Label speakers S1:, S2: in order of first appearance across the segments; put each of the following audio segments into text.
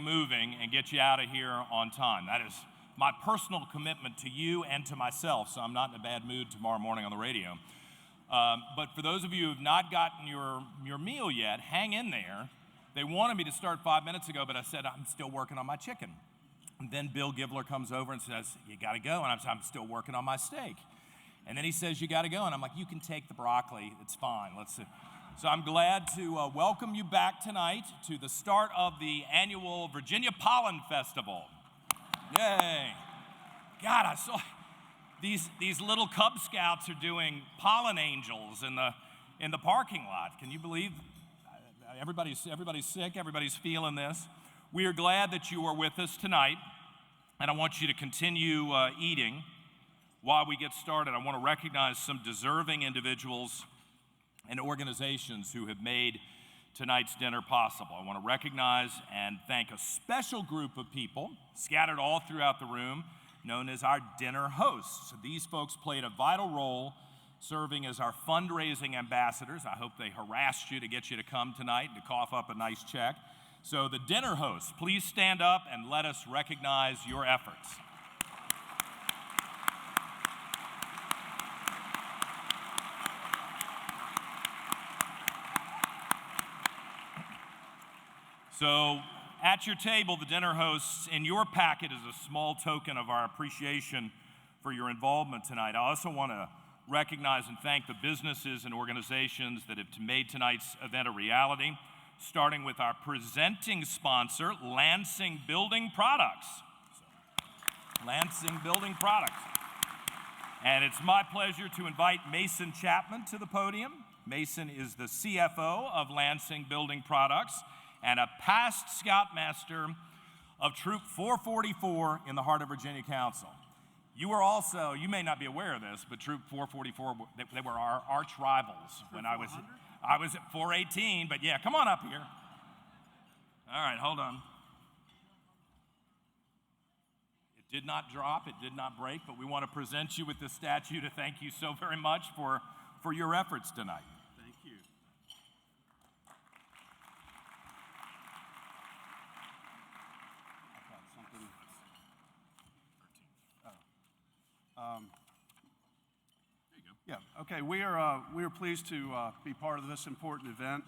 S1: moving and get you out of here on time. That is my personal commitment to you and to myself, so I'm not in a bad mood tomorrow morning on the radio. But for those of you who have not gotten your meal yet, hang in there. They wanted me to start 5 minutes ago, but I said, I'm still working on my chicken. And then Bill Gibler comes over and says, you got to go. And I'm still working on my steak. And then he says, you got to go. And I'm like, you can take the broccoli. It's fine. Let's see. So I'm glad to welcome you back tonight to the start of the annual Virginia Pollen Festival. Yay. God, I saw these little Cub Scouts are doing pollen angels in the parking lot. Can you believe? Everybody's sick. Everybody's feeling this. We are glad that you are with us tonight, and I want you to continue eating while we get started. I want to recognize some deserving individuals and organizations who have made tonight's dinner possible. I want to recognize and thank a special group of people scattered all throughout the room, known as our dinner hosts. These folks played a vital role serving as our fundraising ambassadors. I hope they harassed you to get you to come tonight and to cough up a nice check. So the dinner hosts, please stand up and let us recognize your efforts. So at your table, the dinner hosts, in your packet is a small token of our appreciation for your involvement tonight. I also want to recognize and thank the businesses and organizations that have made tonight's event a reality, starting with our presenting sponsor, Lansing Building Products. Lansing Building Products. And it's my pleasure to invite Mason Chapman to the podium. Mason is the CFO of Lansing Building Products and a past Scoutmaster of Troop 444 in the Heart of Virginia Council. You were also, you may not be aware of this, but Troop 444, they were our arch rivals when I was at 418, but yeah, come on up here. All right, hold on. It did not drop, it did not break, but we want to present you with this statue to thank you so very much for your efforts tonight.
S2: Thank you. I've got something. There you go. Yeah, okay, we are pleased to be part of this important event,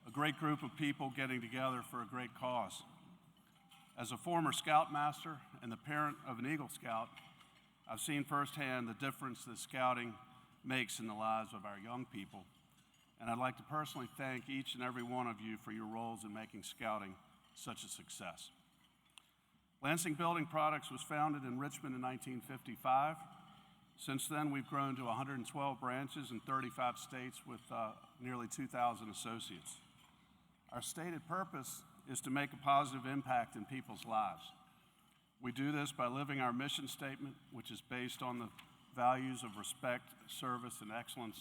S2: a great group of people getting together for a great cause. As a former Scoutmaster and the parent of an Eagle Scout, I've seen firsthand the difference that scouting makes in the lives of our young people, and I'd like to personally thank each and every one of you for your roles in making scouting such a success. Lansing Building Products was founded in Richmond in 1955. Since then, we've grown to 112 branches in 35 states with nearly 2,000 associates. Our stated purpose is to make a positive impact in people's lives. We do this by living our mission statement, which is based on the values of respect, service, and excellence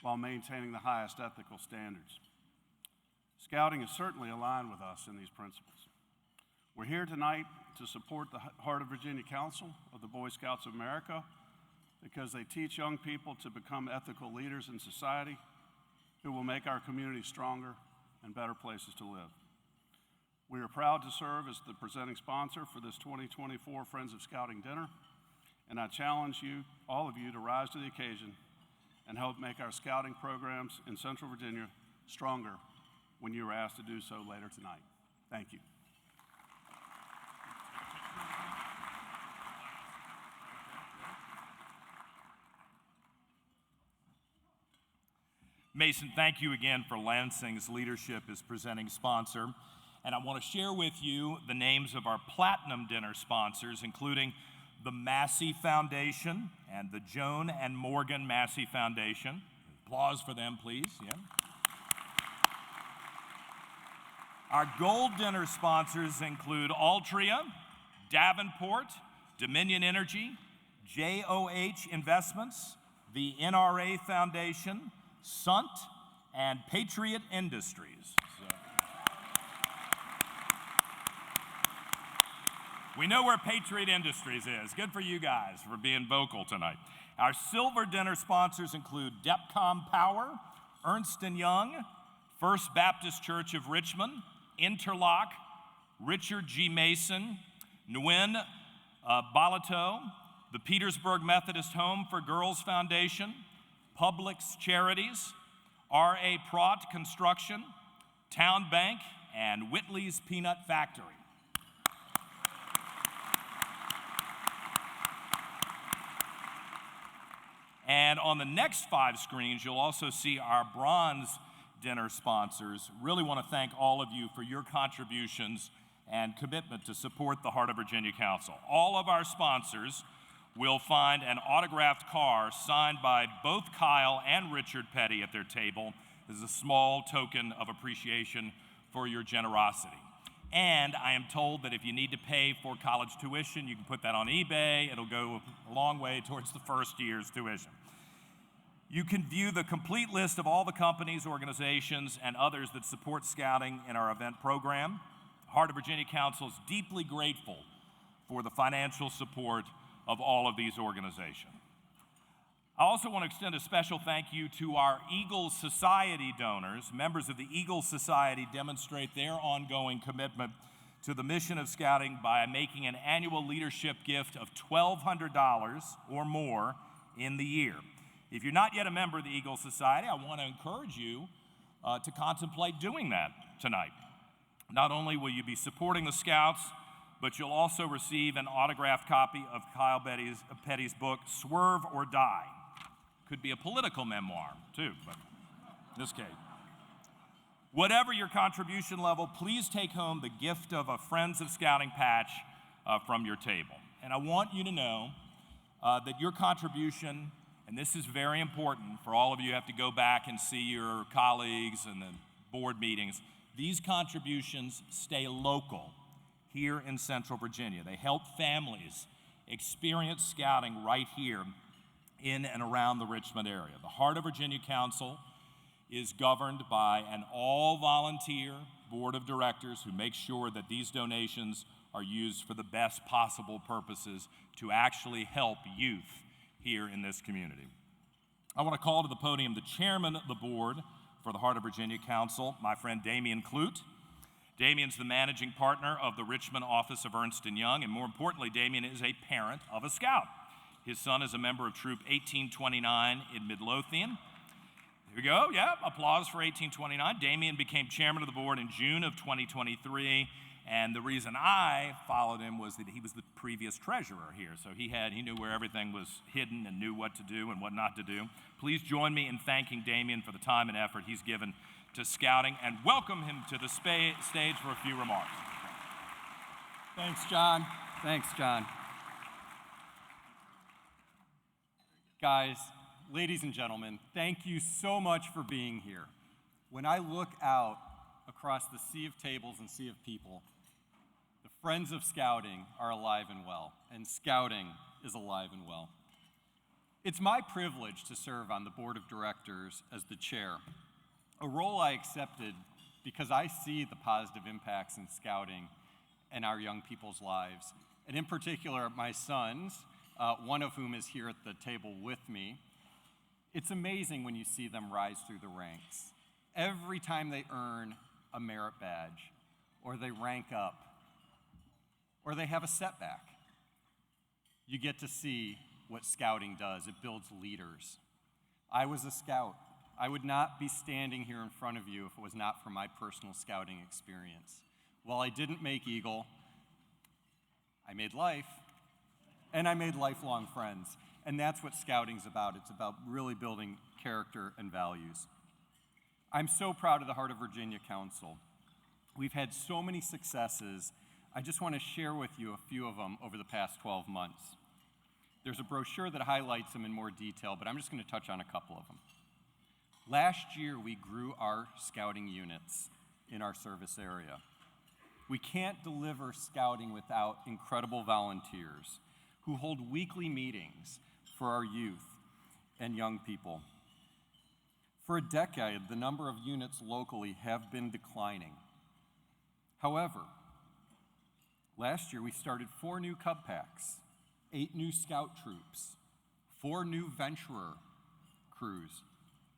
S2: while maintaining the highest ethical standards. Scouting is certainly aligned with us in these principles. We're here tonight to support the Heart of Virginia Council of the Boy Scouts of America because they teach young people to become ethical leaders in society who will make our communities stronger and better places to live. We are proud to serve as the presenting sponsor for this 2024 Friends of Scouting Dinner, and I challenge you, all of you, to rise to the occasion and help make our scouting programs in Central Virginia stronger when you are asked to do so later tonight. Thank you.
S1: Mason, thank you again for Lansing's leadership as presenting sponsor. And I want to share with you the names of our Platinum Dinner sponsors, including the Massey Foundation and the Joan and Morgan Massey Foundation. Applause for them, please. Yeah. Our Gold Dinner sponsors include Altria, Davenport, Dominion Energy, JOH Investments, the NRA Foundation, Sunt, and Patriot Industries. We know where Patriot Industries is. Good for you guys for being vocal tonight. Our Silver Dinner sponsors include Depcom Power, Ernst & Young, First Baptist Church of Richmond, Interlock, Richard G. Mason, Nguyen Balato, the Petersburg Methodist Home for Girls Foundation, Publix Charities, R.A. Pratt Construction, Town Bank, and Whitley's Peanut Factory. And on the next 5 screens, you'll also see our bronze dinner sponsors. Really want to thank all of you for your contributions and commitment to support the Heart of Virginia Council. All of our sponsors will find an autographed card signed by both Kyle and Richard Petty at their table as a small token of appreciation for your generosity. And I am told that if you need to pay for college tuition, you can put that on eBay. It'll go a long way towards the first year's tuition. You can view the complete list of all the companies, organizations, and others that support Scouting in our event program. Heart of Virginia Council is deeply grateful for the financial support of all of these organizations. I also want to extend a special thank you to our Eagle Society donors. Members of the Eagle Society demonstrate their ongoing commitment to the mission of Scouting by making an annual leadership gift of $1,200 or more in the year. If you're not yet a member of the Eagle Society, I want to encourage you to contemplate doing that tonight. Not only will you be supporting the Scouts, but you'll also receive an autographed copy of Kyle Petty's book, Swerve or Die. Could be a political memoir, too, but in this case. Whatever your contribution level, please take home the gift of a Friends of Scouting patch from your table. And I want you to know that your contribution, and this is very important for all of you who have to go back and see your colleagues and the board meetings, these contributions stay local here in Central Virginia. They help families experience Scouting right here in and around the Richmond area. The Heart of Virginia Council is governed by an all-volunteer board of directors who make sure that these donations are used for the best possible purposes to actually help youth here in this community. I want to call to the podium the chairman of the board for the Heart of Virginia Council, my friend Damian Clute. Damian's the managing partner of the Richmond office of Ernst & Young, and more importantly, Damian is a parent of a Scout. His son is a member of Troop 1829 in Midlothian. Here we go, yeah, applause for 1829. Damian became chairman of the board in June of 2023, and the reason I followed him was that he was the previous treasurer here, so he knew where everything was hidden and knew what to do and what not to do. Please join me in thanking Damian for the time and effort he's given to Scouting, and welcome him to the stage for a few remarks.
S3: Thanks, John. Thanks, John. Guys, ladies and gentlemen, thank you so much for being here. When I look out across the sea of tables and sea of people, the friends of Scouting are alive and well, and Scouting is alive and well. It's my privilege to serve on the board of directors as the chair, a role I accepted because I see the positive impacts in Scouting and our young people's lives, and in particular, my sons, one of whom is here at the table with me. It's amazing when you see them rise through the ranks. Every time they earn a merit badge, or they rank up, or they have a setback, you get to see what Scouting does. It builds leaders. I was a Scout. I would not be standing here in front of you if it was not for my personal Scouting experience. While I didn't make Eagle, I made life, and I made lifelong friends. And that's what Scouting's about. It's about really building character and values. I'm so proud of the Heart of Virginia Council. We've had so many successes. I just want to share with you a few of them over the past 12 months. There's a brochure that highlights them in more detail, but I'm just going to touch on a couple of them. Last year, we grew our Scouting units in our service area. We can't deliver Scouting without incredible volunteers who hold weekly meetings for our youth and young people. For a decade, the number of units locally have been declining. However, last year we started 4 new Cub Packs, 8 new Scout troops, 4 new Venturer crews,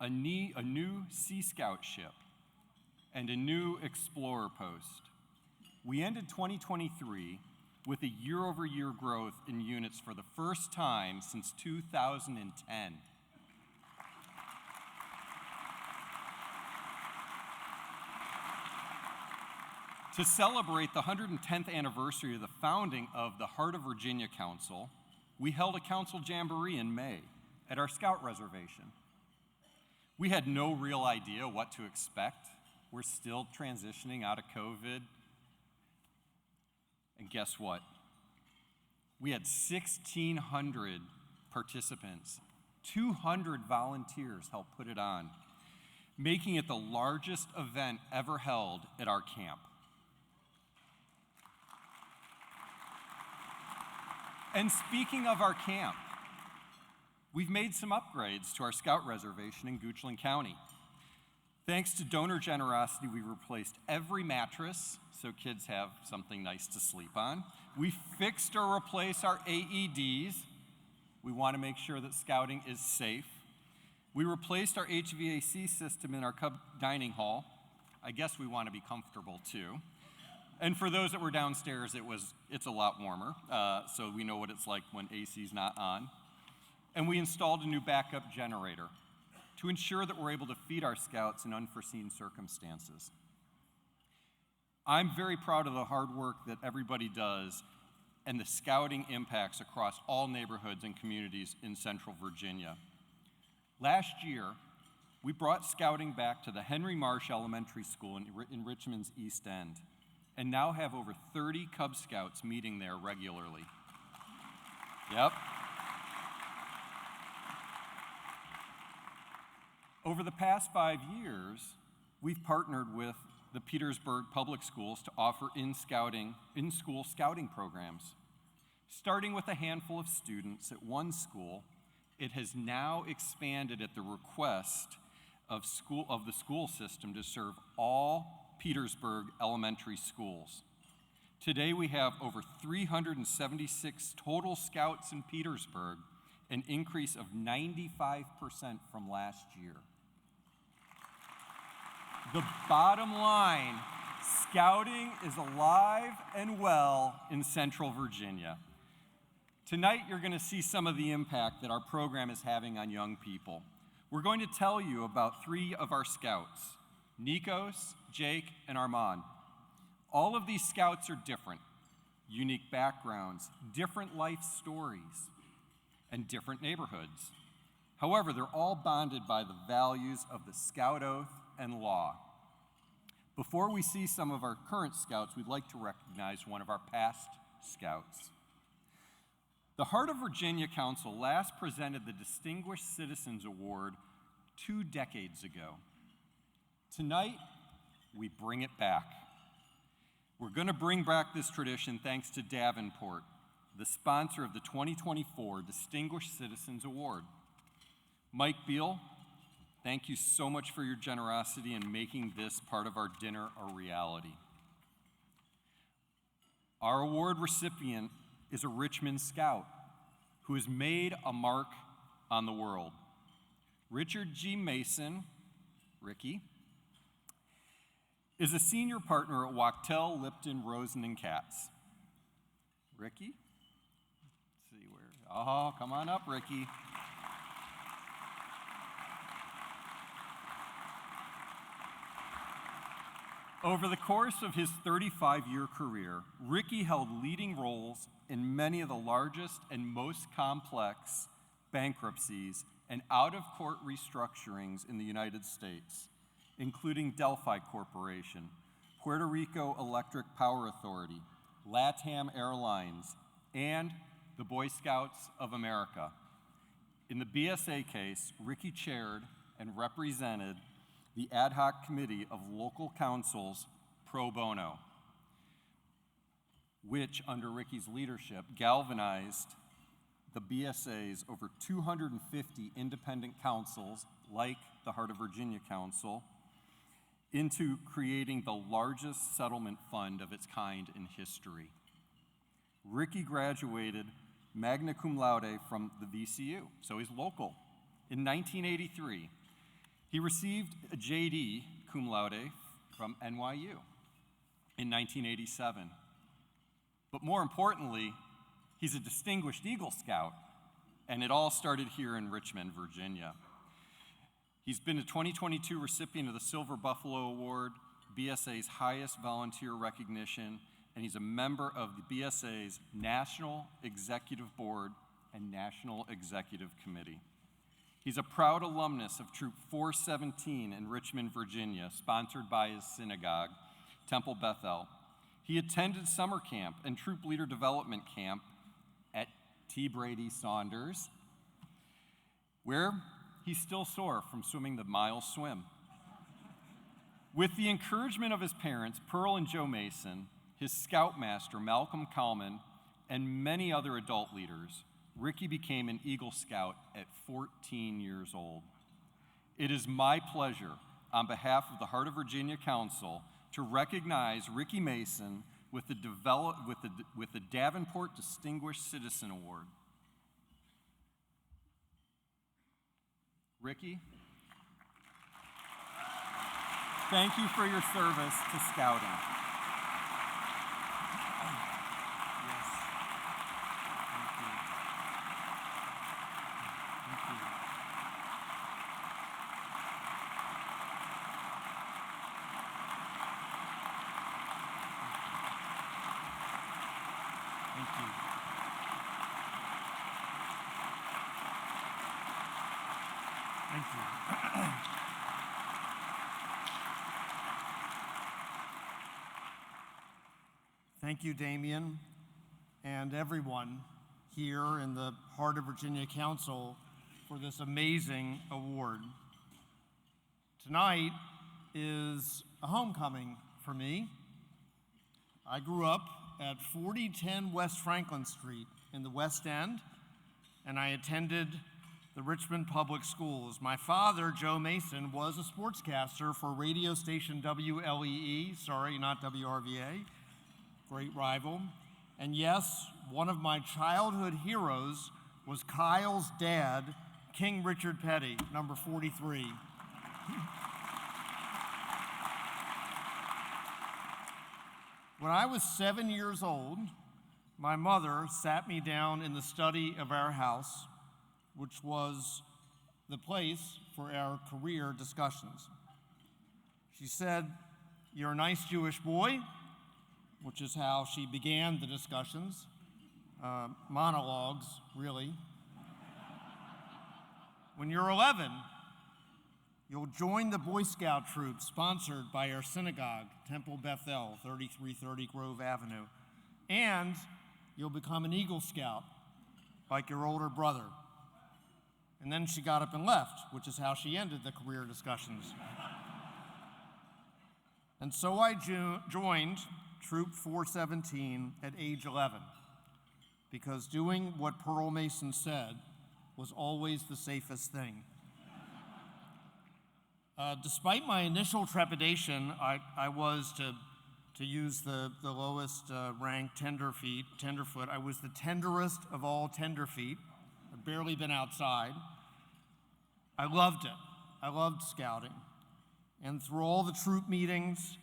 S3: a new Sea Scout ship, and a new Explorer post. we ended 2023 with a year-over-year growth in units for the first time since 2010. To celebrate the 110th anniversary of the founding of the Heart of Virginia Council, we held a council jamboree in May at our Scout reservation. We had no real idea what to expect. We're still transitioning out of COVID. And guess what? We had 1,600 participants, 200 volunteers helped put it on, making it the largest event ever held at our camp. And speaking of our camp, we've made some upgrades to our Scout reservation in Goochland County. Thanks to donor generosity, we replaced every mattress so kids have something nice to sleep on. We fixed or replaced our AEDs. We want to make sure that scouting is safe. We replaced our HVAC system in our Cub dining hall. I guess we want to be comfortable too. And for those that were downstairs, it's a lot warmer, so we know what it's like when AC's not on. And we installed a new backup generator to ensure that we're able to feed our scouts in unforeseen circumstances. I'm very proud of the hard work that everybody does and the scouting impacts across all neighborhoods and communities in Central Virginia. Last year, we brought scouting back to the Henry Marsh Elementary School in Richmond's East End, and now have over 30 Cub Scouts meeting there regularly. Yep. Over the past 5 years, we've partnered with the Petersburg Public Schools to offer in-school scouting programs. Starting with a handful of students at one school, it has now expanded at the request of the school system to serve all Petersburg elementary schools. Today we have over 376 total scouts in Petersburg, an increase of 95% from last year. The bottom line, scouting is alive and well in Central Virginia. Tonight you're going to see some of the impact that our program is having on young people. We're going to tell you about 3 of our scouts, Nikos, Jake, and Armand. All of these scouts are different, unique backgrounds, different life stories, and different neighborhoods. However, they're all bonded by the values of the Scout Oath and law. Before we see some of our current scouts, we'd like to recognize one of our past scouts. The Heart of Virginia Council last presented the Distinguished Citizens Award 2 decades ago. Tonight, we bring it back. We're going to bring back this tradition thanks to Davenport, the sponsor of the 2024 Distinguished Citizens Award. Mike Beal, thank you so much for your generosity in making this part of our dinner a reality. Our award recipient is a Richmond Scout who has made a mark on the world. Richard G. Mason, Ricky, is a senior partner at Wachtell, Lipton, Rosen, and Katz. Ricky? Let's see where. Oh, come on up, Ricky. Over the course of his 35-year career, Ricky held leading roles in many of the largest and most complex bankruptcies and out-of-court restructurings in the United States, including Delphi Corporation, Puerto Rico Electric Power Authority, LATAM Airlines, and the Boy Scouts of America. In the BSA case, Ricky chaired and represented the ad hoc committee of local councils pro bono, which, under Ricky's leadership, galvanized the BSA's over 250 independent councils, like the Heart of Virginia Council, into creating the largest settlement fund of its kind in history. Ricky graduated magna cum laude from the VCU, so he's local. In 1983, he received a JD cum laude from NYU. in 1987. But more importantly, he's a distinguished Eagle Scout, and it all started here in Richmond, Virginia. He's been a 2022 recipient of the Silver Buffalo Award, BSA's highest volunteer recognition, and he's a member of the BSA's National Executive Board and National Executive Committee. He's a proud alumnus of Troop 417 in Richmond, Virginia, sponsored by his synagogue, Temple Bethel. He attended summer camp and troop leader development camp at T. Brady Saunders, where he's still sore from swimming the mile swim. With the encouragement of his parents, Pearl and Joe Mason, his scoutmaster, Malcolm Kalman, and many other adult leaders, Ricky became an Eagle Scout at 14 years old. It is my pleasure, on behalf of the Heart of Virginia Council, to recognize Ricky Mason with the Davenport Distinguished Citizen Award. Ricky, thank you for your service to Scouting.
S4: Thank you. Thank you, Damien, and everyone here in the Heart of Virginia Council for this amazing award. Tonight is a homecoming for me. I grew up at 4010 West Franklin Street in the West End, and I attended the Richmond Public Schools. My father, Joe Mason, was a sportscaster for radio station WLEE, sorry, not WRVA, great rival. And yes, one of my childhood heroes was Kyle's dad, King Richard Petty, number 43. When I was 7 years old, my mother sat me down in the study of our house, which was the place for our career discussions. She said, "You're a nice Jewish boy," which is how she began the discussions, monologues, really. "When you're 11, you'll join the Boy Scout troop sponsored by our synagogue, Temple Bethel, 3330 Grove Avenue, and you'll become an Eagle Scout like your older brother." And then she got up and left, which is how she ended the career discussions. And so I joined Troop 417 at age 11, because doing what Pearl Mason said was always the safest thing. Despite my initial trepidation, I was, to use the lowest ranked tenderfoot, I was the tenderest of all tenderfeet. I'd barely been outside. I loved it. I loved scouting. And through all the troop meetings,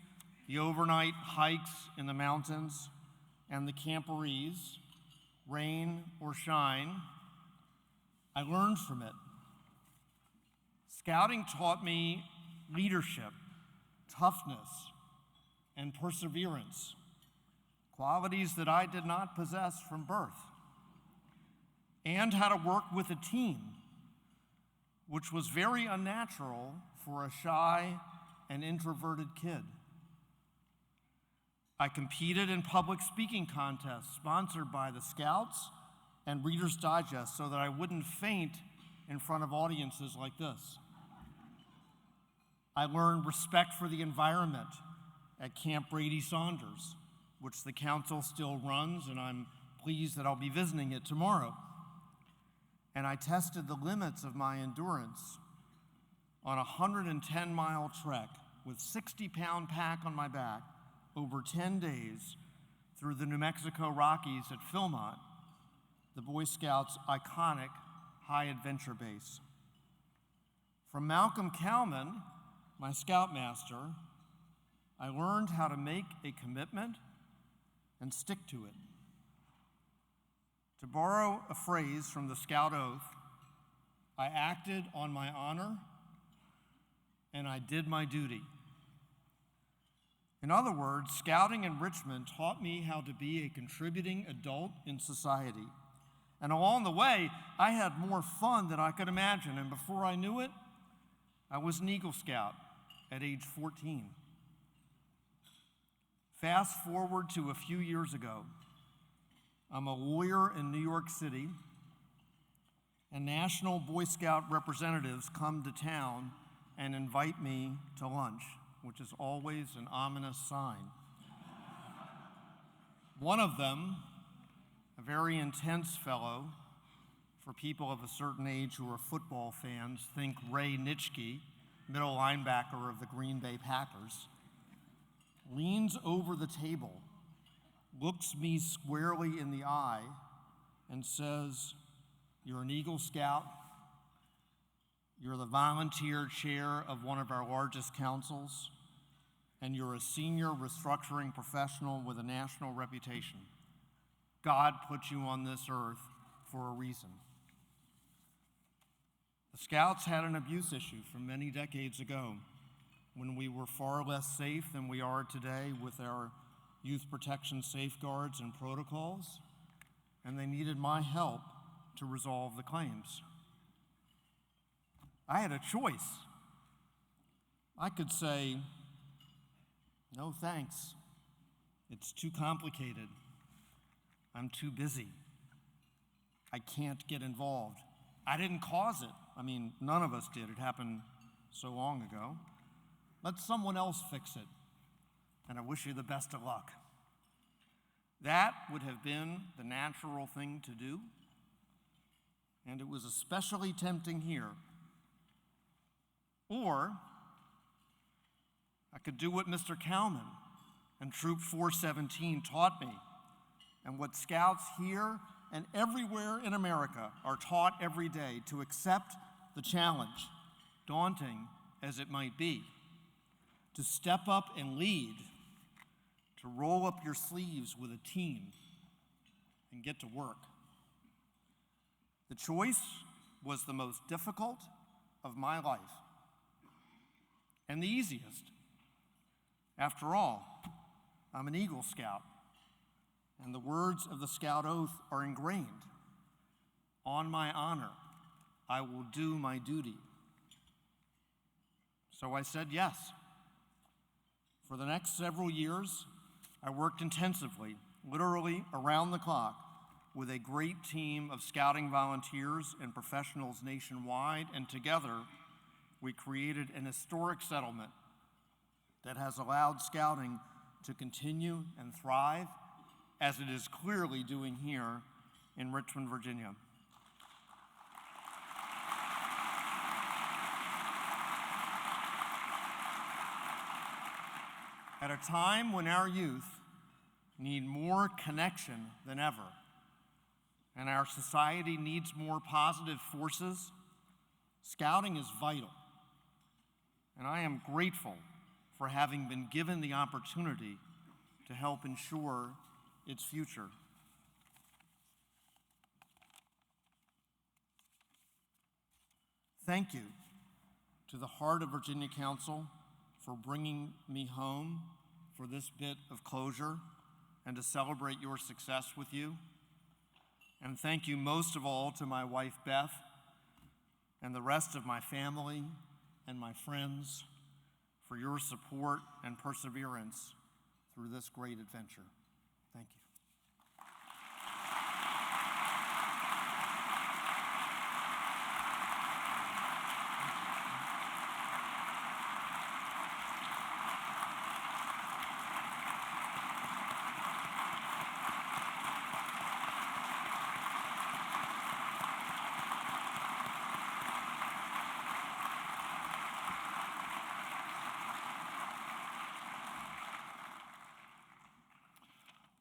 S4: the overnight hikes in the mountains, and the camporees, rain or shine, I learned from it. Scouting taught me leadership, toughness, and perseverance, qualities that I did not possess from birth, and how to work with a team, which was very unnatural for a shy and introverted kid. I competed in public speaking contests sponsored by the Scouts and Reader's Digest so that I wouldn't faint in front of audiences like this. I learned respect for the environment at Camp Brady Saunders, which the council still runs, and I'm pleased that I'll be visiting it tomorrow. And I tested the limits of my endurance on a 110-mile trek with 60-pound pack on my back over 10 days through the New Mexico Rockies at Philmont, the Boy Scouts' iconic high adventure base. From Malcolm Kalman, my scoutmaster, I learned how to make a commitment and stick to it. To borrow a phrase from the Scout Oath, I acted on my honor and I did my duty. In other words, scouting in Richmond taught me how to be a contributing adult in society. And along the way, I had more fun than I could imagine. And before I knew it, I was an Eagle Scout at age 14. Fast forward to a few years ago. I'm a lawyer in New York City, and National Boy Scout representatives come to town and invite me to lunch, which is always an ominous sign. One of them, a very intense fellow, for people of a certain age who are football fans, think Ray Nitschke, middle linebacker of the Green Bay Packers, leans over the table, looks me squarely in the eye, and says, "You're an Eagle Scout. You're the volunteer chair of one of our largest councils, and you're a senior restructuring professional with a national reputation. God put you on this earth for a reason." The Scouts had an abuse issue from many decades ago when we were far less safe than we are today with our youth protection safeguards and protocols, and they needed my help to resolve the claims. I had a choice. I could say, "No thanks, it's too complicated. I'm too busy. I can't get involved. I didn't cause it." I mean, none of us did. It happened so long ago. "Let someone else fix it, and I wish you the best of luck." That would have been the natural thing to do, and it was especially tempting here. Or I could do what Mr. Cowman and Troop 417 taught me, and what Scouts here and everywhere in America are taught every day: to accept the challenge, daunting as it might be, to step up and lead, to roll up your sleeves with a team and get to work. The choice was the most difficult of my life and the easiest. After all, I'm an Eagle Scout, and the words of the Scout Oath are ingrained. On my honor, I will do my duty. So I said yes. For the next several years, I worked intensively, literally around the clock, with a great team of scouting volunteers and professionals nationwide, and together, we created an historic settlement that has allowed scouting to continue and thrive, as it is clearly doing here in Richmond, Virginia. At a time when our youth need more connection than ever, and our society needs more positive forces, scouting is vital. And I am grateful for having been given the opportunity to help ensure its future. Thank you to the Heart of Virginia Council for bringing me home for this bit of closure and to celebrate your success with you. And thank you most of all to my wife, Beth, and the rest of my family and my friends for your support and perseverance through this great adventure. Thank you.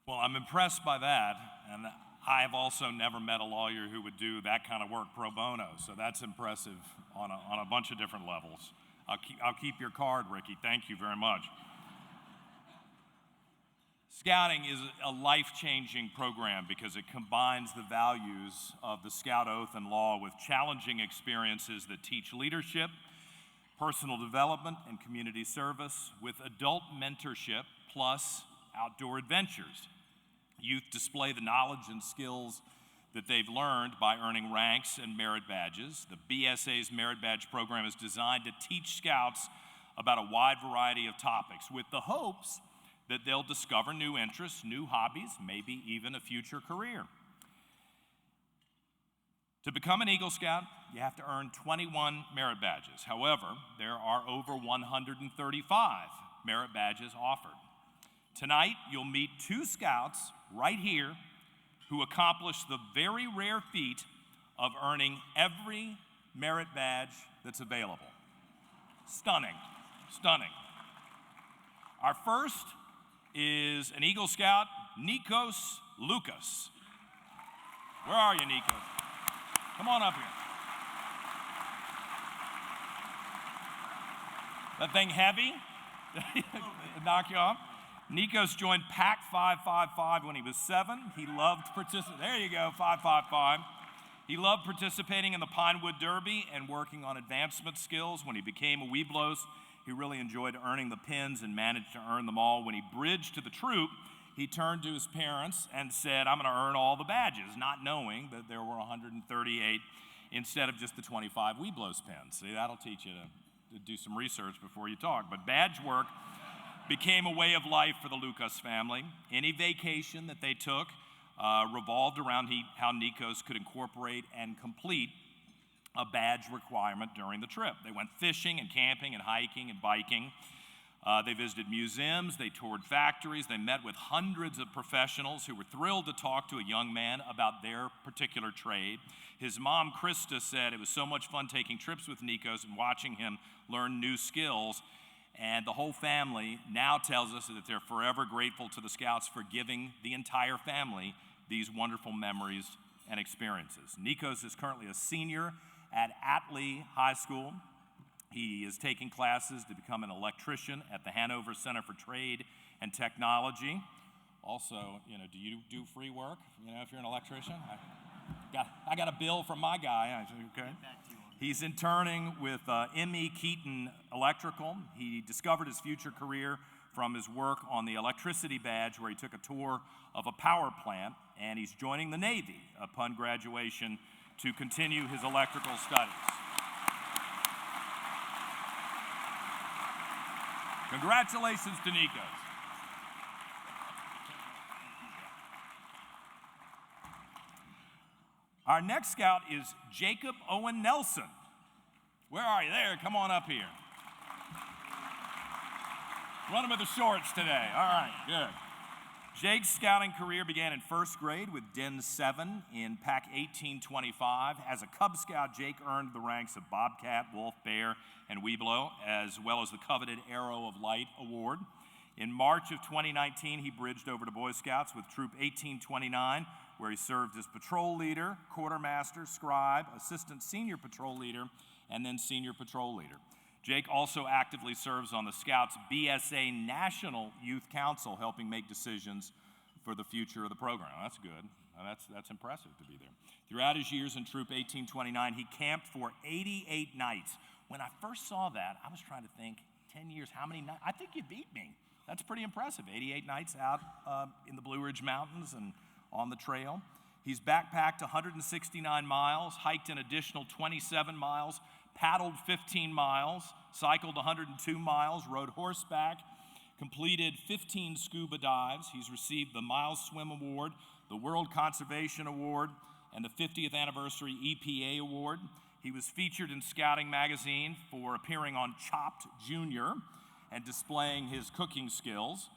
S1: Well, I'm impressed by that, and I've also never met a lawyer who would do that kind of work pro bono, so that's impressive on a bunch of different levels. I'll keep your card, Ricky. Thank you very much. Scouting is a life-changing program because it combines the values of the Scout Oath and Law with challenging experiences that teach leadership, personal development, and community service, with adult mentorship plus outdoor adventures. Youth display the knowledge and skills that they've learned by earning ranks and merit badges. The BSA's Merit Badge program is designed to teach Scouts about a wide variety of topics with the hopes that they'll discover new interests, new hobbies, maybe even a future career. To become an Eagle Scout, you have to earn 21 merit badges. However, there are over 135 merit badges offered. Tonight, you'll meet 2 Scouts right here who accomplished the very rare feat of earning every merit badge that's available. Stunning, stunning. Our first is an Eagle Scout, Nikos Lucas. Where are you, Nikos? Come on up here. That thing heavy? Knock you off? Nikos joined Pack 555 when he was 7. He loved participating. There you go, 555. He loved participating in the Pinewood Derby and working on advancement skills. When he became a Webelos, he really enjoyed earning the pins and managed to earn them all. When he bridged to the troop, he turned to his parents and said, I'm going to earn all the badges, not knowing that there were 138 instead of just the 25 Webelos pins. See, that'll teach you to do some research before you talk. But badge work became a way of life for the Lucas family. Any vacation that they took revolved around how Nikos could incorporate and complete a badge requirement during the trip. They went fishing and camping and hiking and biking. They visited museums, they toured factories, they met with hundreds of professionals who were thrilled to talk to a young man about their particular trade. His mom, Krista, said it was so much fun taking trips with Nikos and watching him learn new skills. And the whole family now tells us that they're forever grateful to the Scouts for giving the entire family these wonderful memories and experiences. Nikos is currently a senior at Atlee High School. He is taking classes to become an electrician at the Hanover Center for Trade and Technology. Also, do you do free work? If you're an electrician? I got a bill from my guy. Okay. He's interning with M.E. Keaton Electrical. He discovered his future career from his work on the electricity badge, where he took a tour of a power plant, and he's joining the Navy upon graduation to continue his electrical studies. Congratulations to Nikos. Our next Scout is Jacob Owen Nelson. Where are you? There, come on up here. Running with the shorts today. All right, good. Jake's scouting career began in first grade with Den 7 in Pack 1825. As a Cub Scout, Jake earned the ranks of Bobcat, Wolf, Bear, and Webelo, as well as the coveted Arrow of Light Award. In March of 2019, he bridged over to Boy Scouts with Troop 1829, where he served as patrol leader, quartermaster, scribe, assistant senior patrol leader, and then senior patrol leader. Jake also actively serves on the Scouts BSA National Youth Council, helping make decisions for the future of the program. That's good. That's impressive to be there. Throughout his years in Troop 1829, he camped for 88 nights. When I first saw that, I was trying to think, 10 years, how many nights? I think you beat me. That's pretty impressive. 88 nights out in the Blue Ridge Mountains and on the trail. He's backpacked 169 miles, hiked an additional 27 miles, paddled 15 miles, cycled 102 miles, rode horseback, completed 15 scuba dives. He's received the Miles Swim Award, the World Conservation Award, and the 50th Anniversary EPA Award. He was featured in Scouting Magazine for appearing on Chopped Jr. and displaying his cooking skills.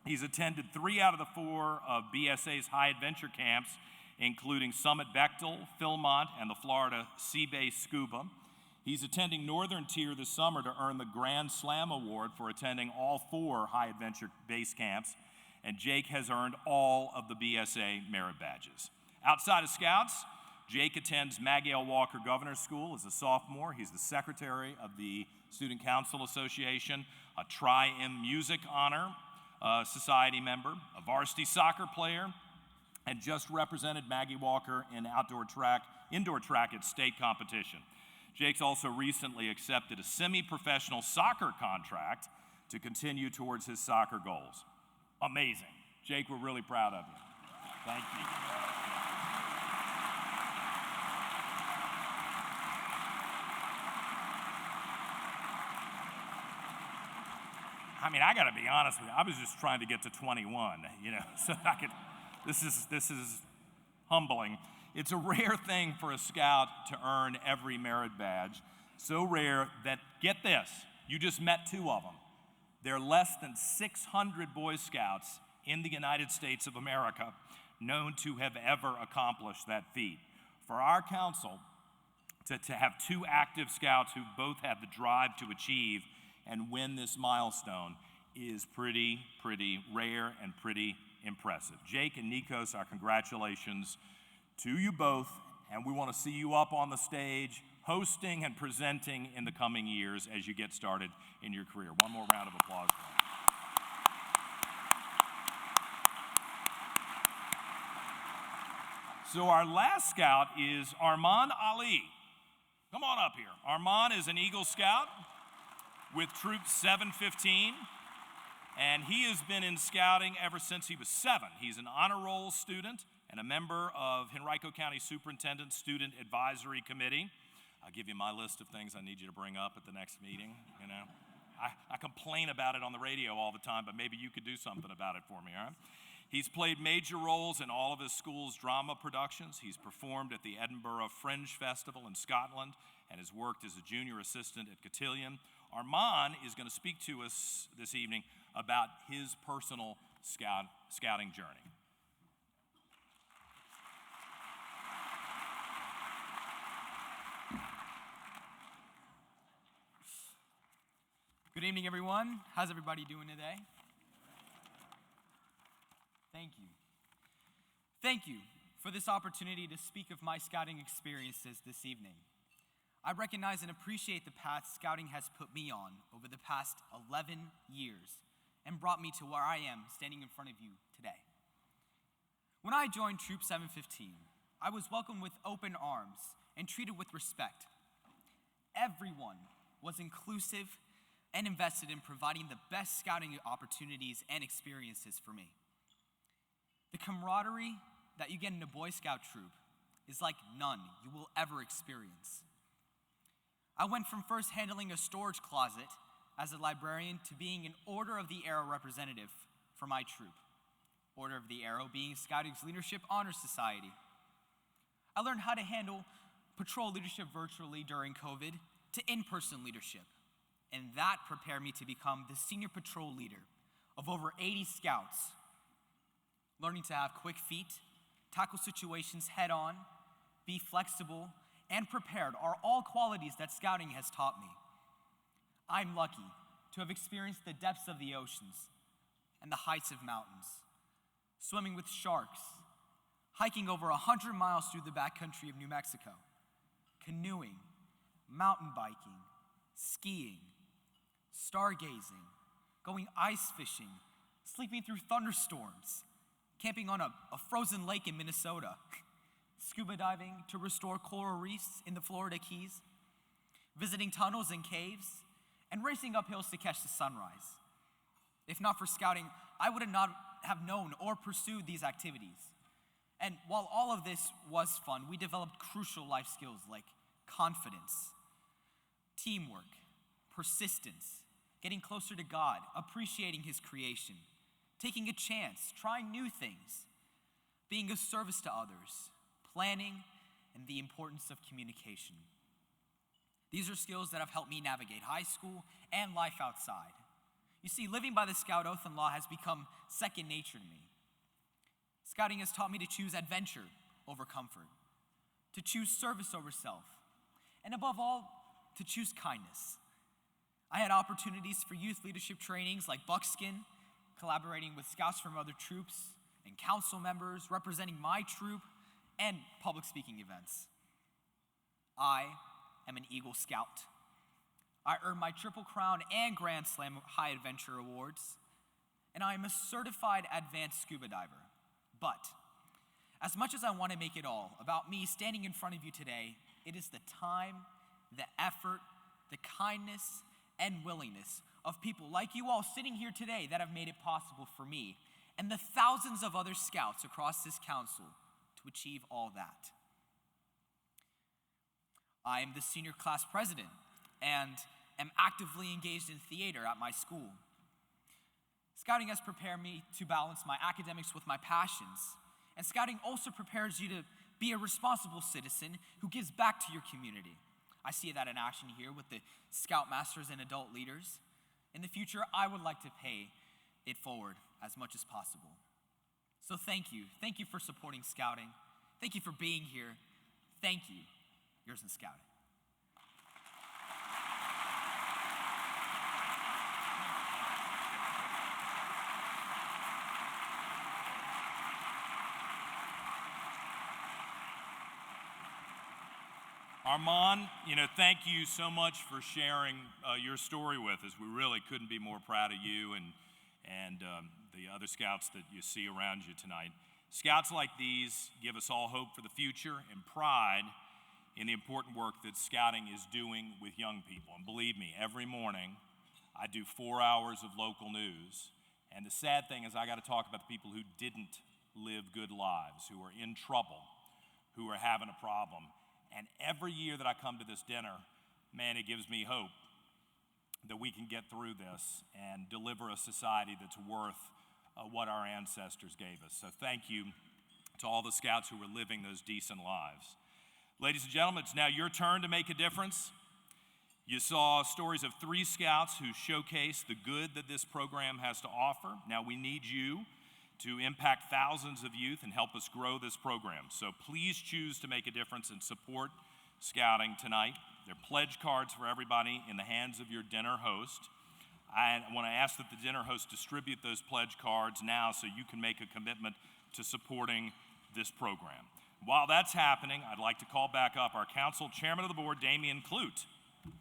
S1: He's attended 3 out of the 4 of BSA's high adventure camps, including Summit Bechtel, Philmont, and the Florida Sea Base Scuba. He's attending Northern Tier this summer to earn the Grand Slam Award for attending all 4 high adventure base camps, and Jake has earned all of the BSA merit badges. Outside of Scouts, Jake attends Maggie L. Walker Governor's School as a sophomore. He's the secretary of the Student Council Association, a Tri-M Music honor, Society member, a varsity soccer player, and just represented Maggie Walker in indoor track at state competition. Jake's also recently accepted a semi-professional soccer contract to continue towards his soccer goals. Amazing. Jake, we're really proud of you. Thank you. I mean, I got to be honest with you. I was just trying to get to 21, so I could. This is humbling. It's a rare thing for a scout to earn every merit badge. So rare that, get this, you just met 2 of them. There are less than 600 Boy Scouts in the United States of America known to have ever accomplished that feat. For our council to have 2 active scouts who both have the drive to achieve and win this milestone is pretty rare and pretty impressive. Jake and Nikos, our congratulations to you both, and we want to see you up on the stage hosting and presenting in the coming years as you get started in your career. One more round of applause for them. So our last scout is Arman Ali. Come on up here. Arman is an Eagle Scout with Troop 715, and he has been in scouting ever since he was 7. He's an honor roll student and a member of Henrico County Superintendent's Student Advisory Committee. I'll give you my list of things I need you to bring up at the next meeting. I complain about it on the radio all the time, but maybe you could do something about it for me, all right? He's played major roles in all of his school's drama productions. He's performed at the Edinburgh Fringe Festival in Scotland and has worked as a junior assistant at Cotillion. Arman is going to speak to us this evening about his personal scouting journey.
S5: Good evening, everyone. How's everybody doing today? Thank you. Thank you for this opportunity to speak of my scouting experiences this evening. I recognize and appreciate the path scouting has put me on over the past 11 years and brought me to where I am standing in front of you today. When I joined Troop 715, I was welcomed with open arms and treated with respect. Everyone was inclusive and invested in providing the best scouting opportunities and experiences for me. The camaraderie that you get in a Boy Scout troop is like none you will ever experience. I went from first handling a storage closet as a librarian to being an Order of the Arrow representative for my troop. Order of the Arrow being Scouting's Leadership Honor Society. I learned how to handle patrol leadership virtually during COVID to in-person leadership, and that prepared me to become the senior patrol leader of over 80 scouts. Learning to have quick feet, tackle situations head on, be flexible, and prepared are all qualities that scouting has taught me. I'm lucky to have experienced the depths of the oceans and the heights of mountains, swimming with sharks, hiking over 100 miles through the backcountry of New Mexico, canoeing, mountain biking, skiing, stargazing, going ice fishing, sleeping through thunderstorms, camping on a frozen lake in Minnesota, scuba diving to restore coral reefs in the Florida Keys, visiting tunnels and caves, and racing up hills to catch the sunrise. If not for scouting, I would not have known or pursued these activities. And while all of this was fun, we developed crucial life skills like confidence, teamwork, persistence, getting closer to God, appreciating His creation, taking a chance, trying new things, being of service to others, planning, and the importance of communication. These are skills that have helped me navigate high school and life outside. You see, living by the Scout Oath and Law has become second nature to me. Scouting has taught me to choose adventure over comfort, to choose service over self, and above all, to choose kindness. I had opportunities for youth leadership trainings like Buckskin, collaborating with scouts from other troops and council members representing my troop, and public speaking events. I am an Eagle Scout. I earned my Triple Crown and Grand Slam High Adventure awards, and I am a certified advanced scuba diver. But as much as I want to make it all about me standing in front of you today, it is the time, the effort, the kindness, and willingness of people like you all sitting here today that have made it possible for me and the thousands of other scouts across this council to achieve all that. I am the senior class president and am actively engaged in theater at my school. Scouting has prepared me to balance my academics with my passions, and Scouting also prepares you to be a responsible citizen who gives back to your community. I see that in action here with the Scoutmasters and adult leaders. In the future, I would like to pay it forward as much as possible. So thank you. Thank you for supporting Scouting. Thank you for being here. Thank you. Yours in Scouting.
S1: Armand, thank you so much for sharing your story with us. We really couldn't be more proud of you and the other scouts that you see around you tonight. Scouts like these give us all hope for the future and pride in the important work that Scouting is doing with young people. And believe me, every morning I do 4 hours of local news. And the sad thing is I got to talk about the people who didn't live good lives, who are in trouble, who are having a problem. And every year that I come to this dinner, man, it gives me hope that we can get through this and deliver a society that's worth what our ancestors gave us. So thank you to all the scouts who were living those decent lives. Ladies and gentlemen, it's now your turn to make a difference. You saw stories of 3 scouts who showcase the good that this program has to offer. Now we need you to impact thousands of youth and help us grow this program. So please choose to make a difference and support Scouting tonight. There are pledge cards for everybody in the hands of your dinner host. I want to ask that the dinner host distribute those pledge cards now so you can make a commitment to supporting this program. While that's happening, I'd like to call back up our council chairman of the board, Damian Clute.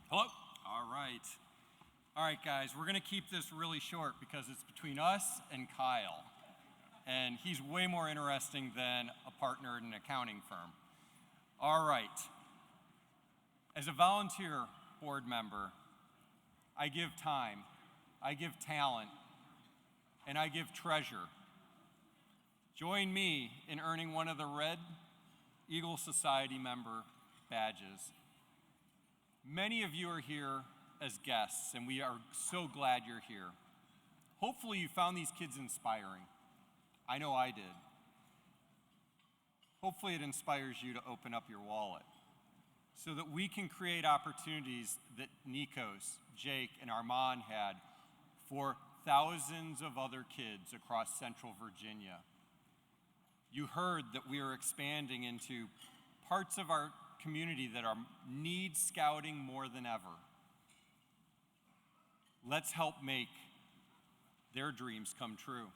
S1: Hello.
S3: All right, guys, we're going to keep this really short because it's between us and Kyle. And he's way more interesting than a partner in an accounting firm. All right. As a volunteer board member, I give time, I give talent, and I give treasure. Join me in earning one of the Red Eagle Society member badges. Many of you are here as guests, and we are so glad you're here. Hopefully you found these kids inspiring. I know I did. Hopefully it inspires you to open up your wallet so that we can create opportunities that Nikos, Jake, and Armand had for thousands of other kids across Central Virginia. You heard that we are expanding into parts of our community that need Scouting more than ever. Let's help make their dreams come true.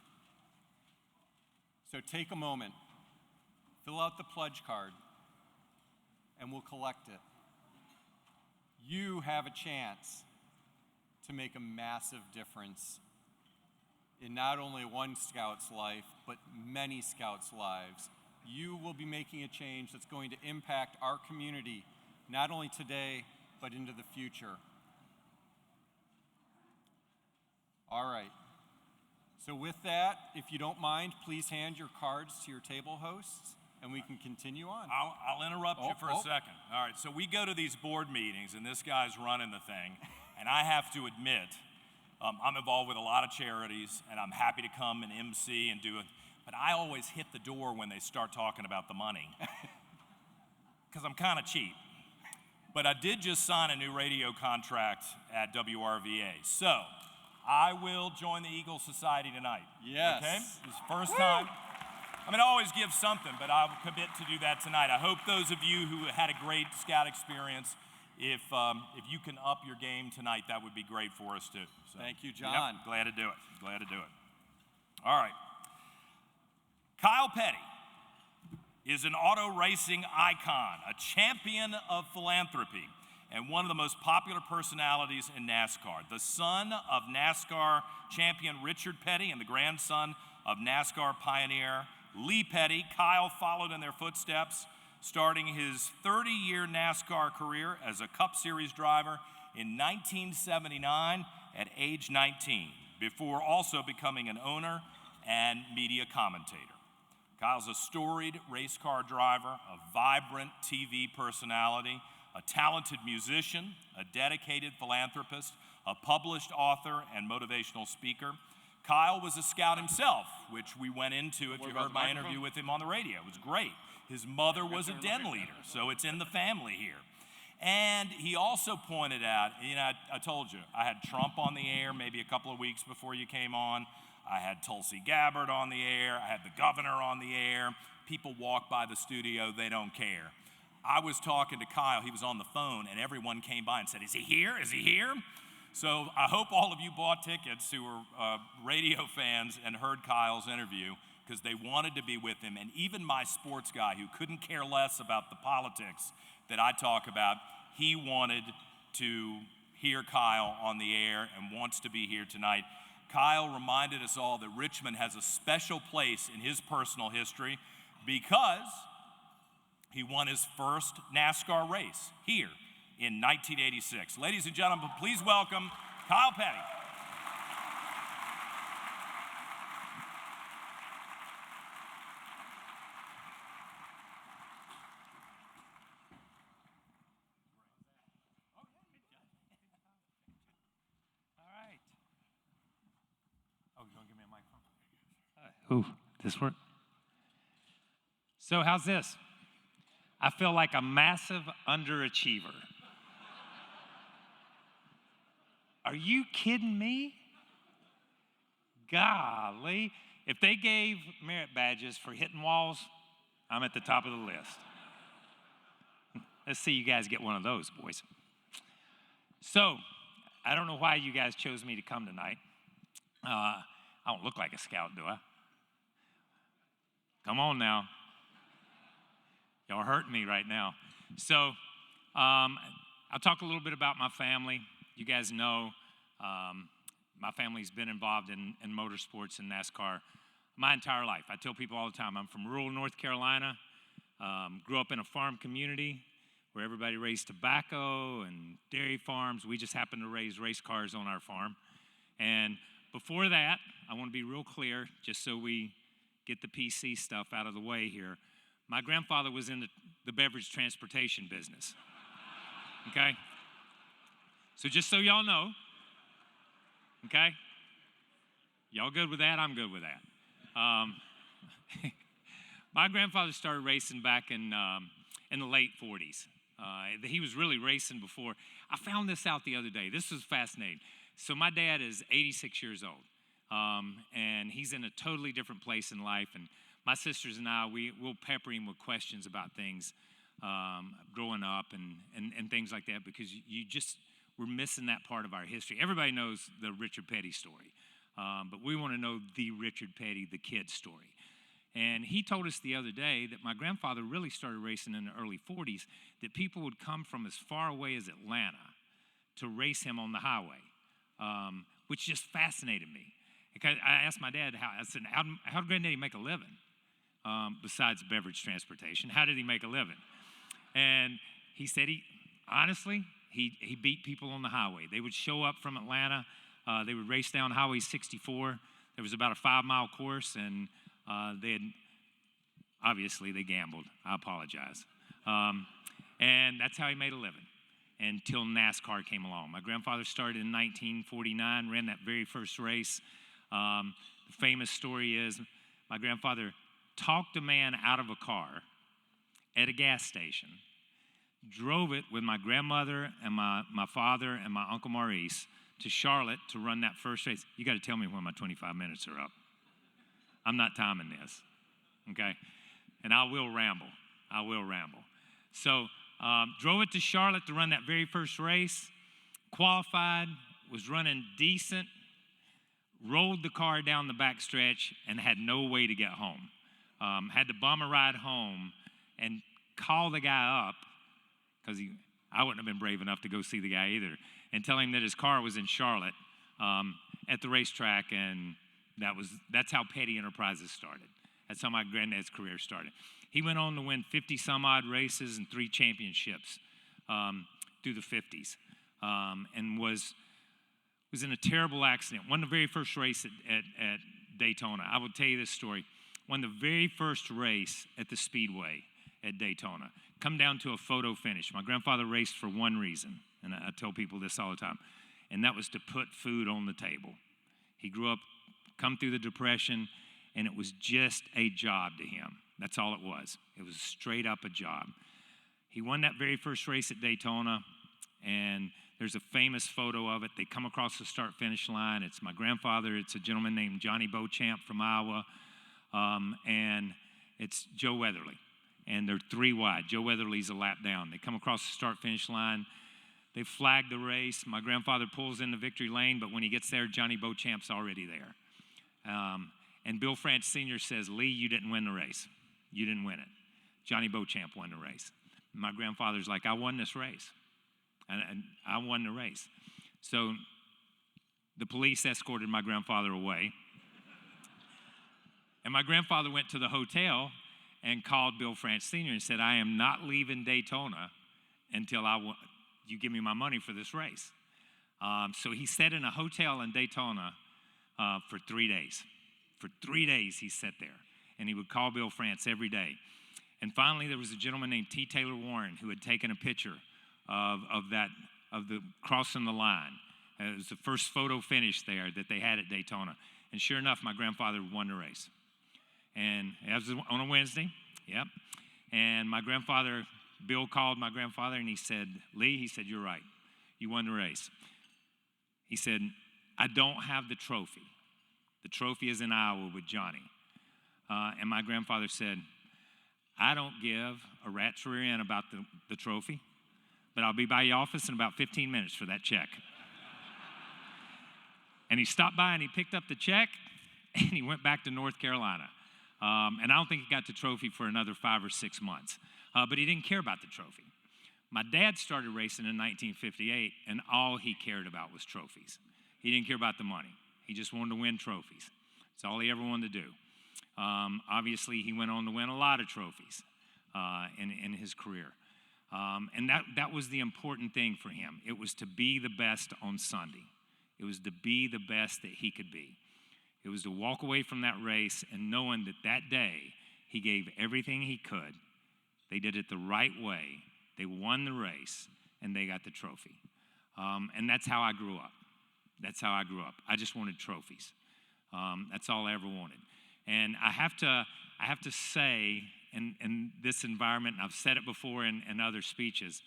S3: So take a moment, fill out the pledge card, and we'll collect it. You have a chance to make a massive difference in not only one Scout's life, but many Scouts' lives. You will be making a change that's going to impact our community, not only today, but into the future. All right. So with that, if you don't mind, please hand your cards to your table hosts, and we can continue on.
S1: I'll interrupt you for a second. All right, so we go to these board meetings, and this guy's running the thing, and I have to admit, I'm involved with a lot of charities, and I'm happy to come and MC and do it, but I always hit the door when they start talking about the money, because I'm kind of cheap. But I did just sign a new radio contract at WRVA, so I will join the Eagle Society tonight.
S3: Yes.
S1: Okay? This is the first time. I mean, I always give something, but I will commit to do that tonight. I hope those of you who had a great Scout experience, if you can up your game tonight, that would be great for us too. So,
S3: thank you, John.
S1: Yep, glad to do it. Glad to do it. All right. Kyle Petty is an auto racing icon, a champion of philanthropy, and one of the most popular personalities in NASCAR. The son of NASCAR champion Richard Petty and the grandson of NASCAR pioneer Lee Petty, Kyle followed in their footsteps, starting his 30-year NASCAR career as a Cup Series driver in 1979 at age 19, before also becoming an owner and media commentator. Kyle's a storied race car driver, a vibrant TV personality, a talented musician, a dedicated philanthropist, a published author and motivational speaker. Kyle was a scout himself, which we went into if you heard my interview with him on the radio. It was great. His mother was a den leader, so it's in the family here. And he also pointed out, I told you, I had Trump on the air maybe a couple of weeks before you came on. I had Tulsi Gabbard on the air. I had the governor on the air. People walk by the studio, they don't care. I was talking to Kyle, he was on the phone, and everyone came by and said, "Is he here? Is he here?" So I hope all of you bought tickets who were radio fans and heard Kyle's interview, because they wanted to be with him. And even my sports guy, who couldn't care less about the politics that I talk about, he wanted to hear Kyle on the air and wants to be here tonight. Kyle reminded us all that Richmond has a special place in his personal history because he won his first NASCAR race here in 1986. Ladies and gentlemen, please welcome Kyle Petty.
S6: Ooh, this work? So how's this? I feel like a massive underachiever. Are you kidding me? Golly. If they gave merit badges for hitting walls, I'm at the top of the list. Let's see you guys get one of those, boys. So, I don't know why you guys chose me to come tonight. I don't look like a scout, do I? Come on now. Y'all hurting me right now. So, I'll talk a little bit about my family. You guys know my family's been involved in motorsports and NASCAR my entire life. I tell people all the time, I'm from rural North Carolina, grew up in a farm community where everybody raised tobacco and dairy farms. We just happened to raise race cars on our farm. And before that, I want to be real clear, just so we get the PC stuff out of the way here. My grandfather was in the beverage transportation business, okay? So just so y'all know, okay? Y'all good with that? I'm good with that. My grandfather started racing back in the late 40s. He was really racing before. I found this out the other day. This was fascinating. So my dad is 86 years old, and he's in a totally different place in life. And my sisters and I, we'll pepper him with questions about things growing up and things like that, because we're missing that part of our history. Everybody knows the Richard Petty story, but we want to know the Richard Petty, the kid story. And he told us the other day that my grandfather really started racing in the early 40s, that people would come from as far away as Atlanta to race him on the highway, which just fascinated me. Because I asked my dad, I said, how did Granddaddy make a living besides beverage transportation? How did he make a living? And he said honestly, he beat people on the highway. They would show up from Atlanta. They would race down Highway 64. There was about a 5-mile course, and obviously they gambled. I apologize. And that's how he made a living until NASCAR came along. My grandfather started in 1949, ran that very first race. The famous story is my grandfather talked a man out of a car at a gas station, drove it with my grandmother and my father and my Uncle Maurice to Charlotte to run that first race. You got to tell me when my 25 minutes are up. I'm not timing this, okay? And I will ramble. So drove it to Charlotte to run that very first race, qualified, was running decent, rolled the car down the back stretch and had no way to get home. Had to bum a ride home and call the guy up because I wouldn't have been brave enough to go see the guy either, and tell him that his car was in Charlotte at the racetrack, and that's how petty enterprises started. That's how my granddad's career started. He went on to win 50-some-odd races and 3 championships through the 50s, and was in a terrible accident. Won the very first race at Daytona. I will tell you this story. Won the very first race at the Speedway at Daytona. Come down to a photo finish. My grandfather raced for one reason, and I tell people this all the time, and that was to put food on the table. He grew up, come through the Depression, and it was just a job to him. That's all it was. It was straight up a job. He won that very first race at Daytona, and there's a famous photo of it. They come across the start-finish line. It's my grandfather. It's a gentleman named Johnny Beauchamp from Iowa, and it's Joe Weatherly. And they're 3 wide. Joe Weatherly's a lap down. They come across the start-finish line. They flag the race. My grandfather pulls in the victory lane, but when he gets there, Johnny Beauchamp's already there. And Bill France Sr. says, "Lee, you didn't win the race. You didn't win it. Johnny Beauchamp won the race." And my grandfather's like, "I won this race. And I won the race." So the police escorted my grandfather away. And my grandfather went to the hotel and called Bill France Sr. and said, "I am not leaving Daytona until you give me my money for this race." So he sat in a hotel in Daytona for 3 days. For 3 days he sat there, and he would call Bill France every day. And finally there was a gentleman named T. Taylor Warren who had taken a picture of the crossing the line. It was the first photo finish there that they had at Daytona. And sure enough, my grandfather won the race. And it was on a Wednesday, yep. And my grandfather, Bill called my grandfather and he said, "Lee," he said, "you're right. You won the race." He said, "I don't have the trophy. The trophy is in Iowa with Johnny." And my grandfather said, "I don't give a rat's rear end about the trophy, but I'll be by your office in about 15 minutes for that check." And he stopped by and he picked up the check and he went back to North Carolina. And I don't think he got the trophy for another 5 or 6 months. But he didn't care about the trophy. My dad started racing in 1958, and all he cared about was trophies. He didn't care about the money. He just wanted to win trophies. That's all he ever wanted to do. Obviously, he went on to win a lot of trophies in his career. And that was the important thing for him. It was to be the best on Sunday. It was to be the best that he could be. It was to walk away from that race and knowing that day he gave everything he could. They did it the right way. They won the race, and they got the trophy. And that's how I grew up. That's how I grew up. I just wanted trophies. That's all I ever wanted. And I have to say, in this environment, and I've said it before in other speeches,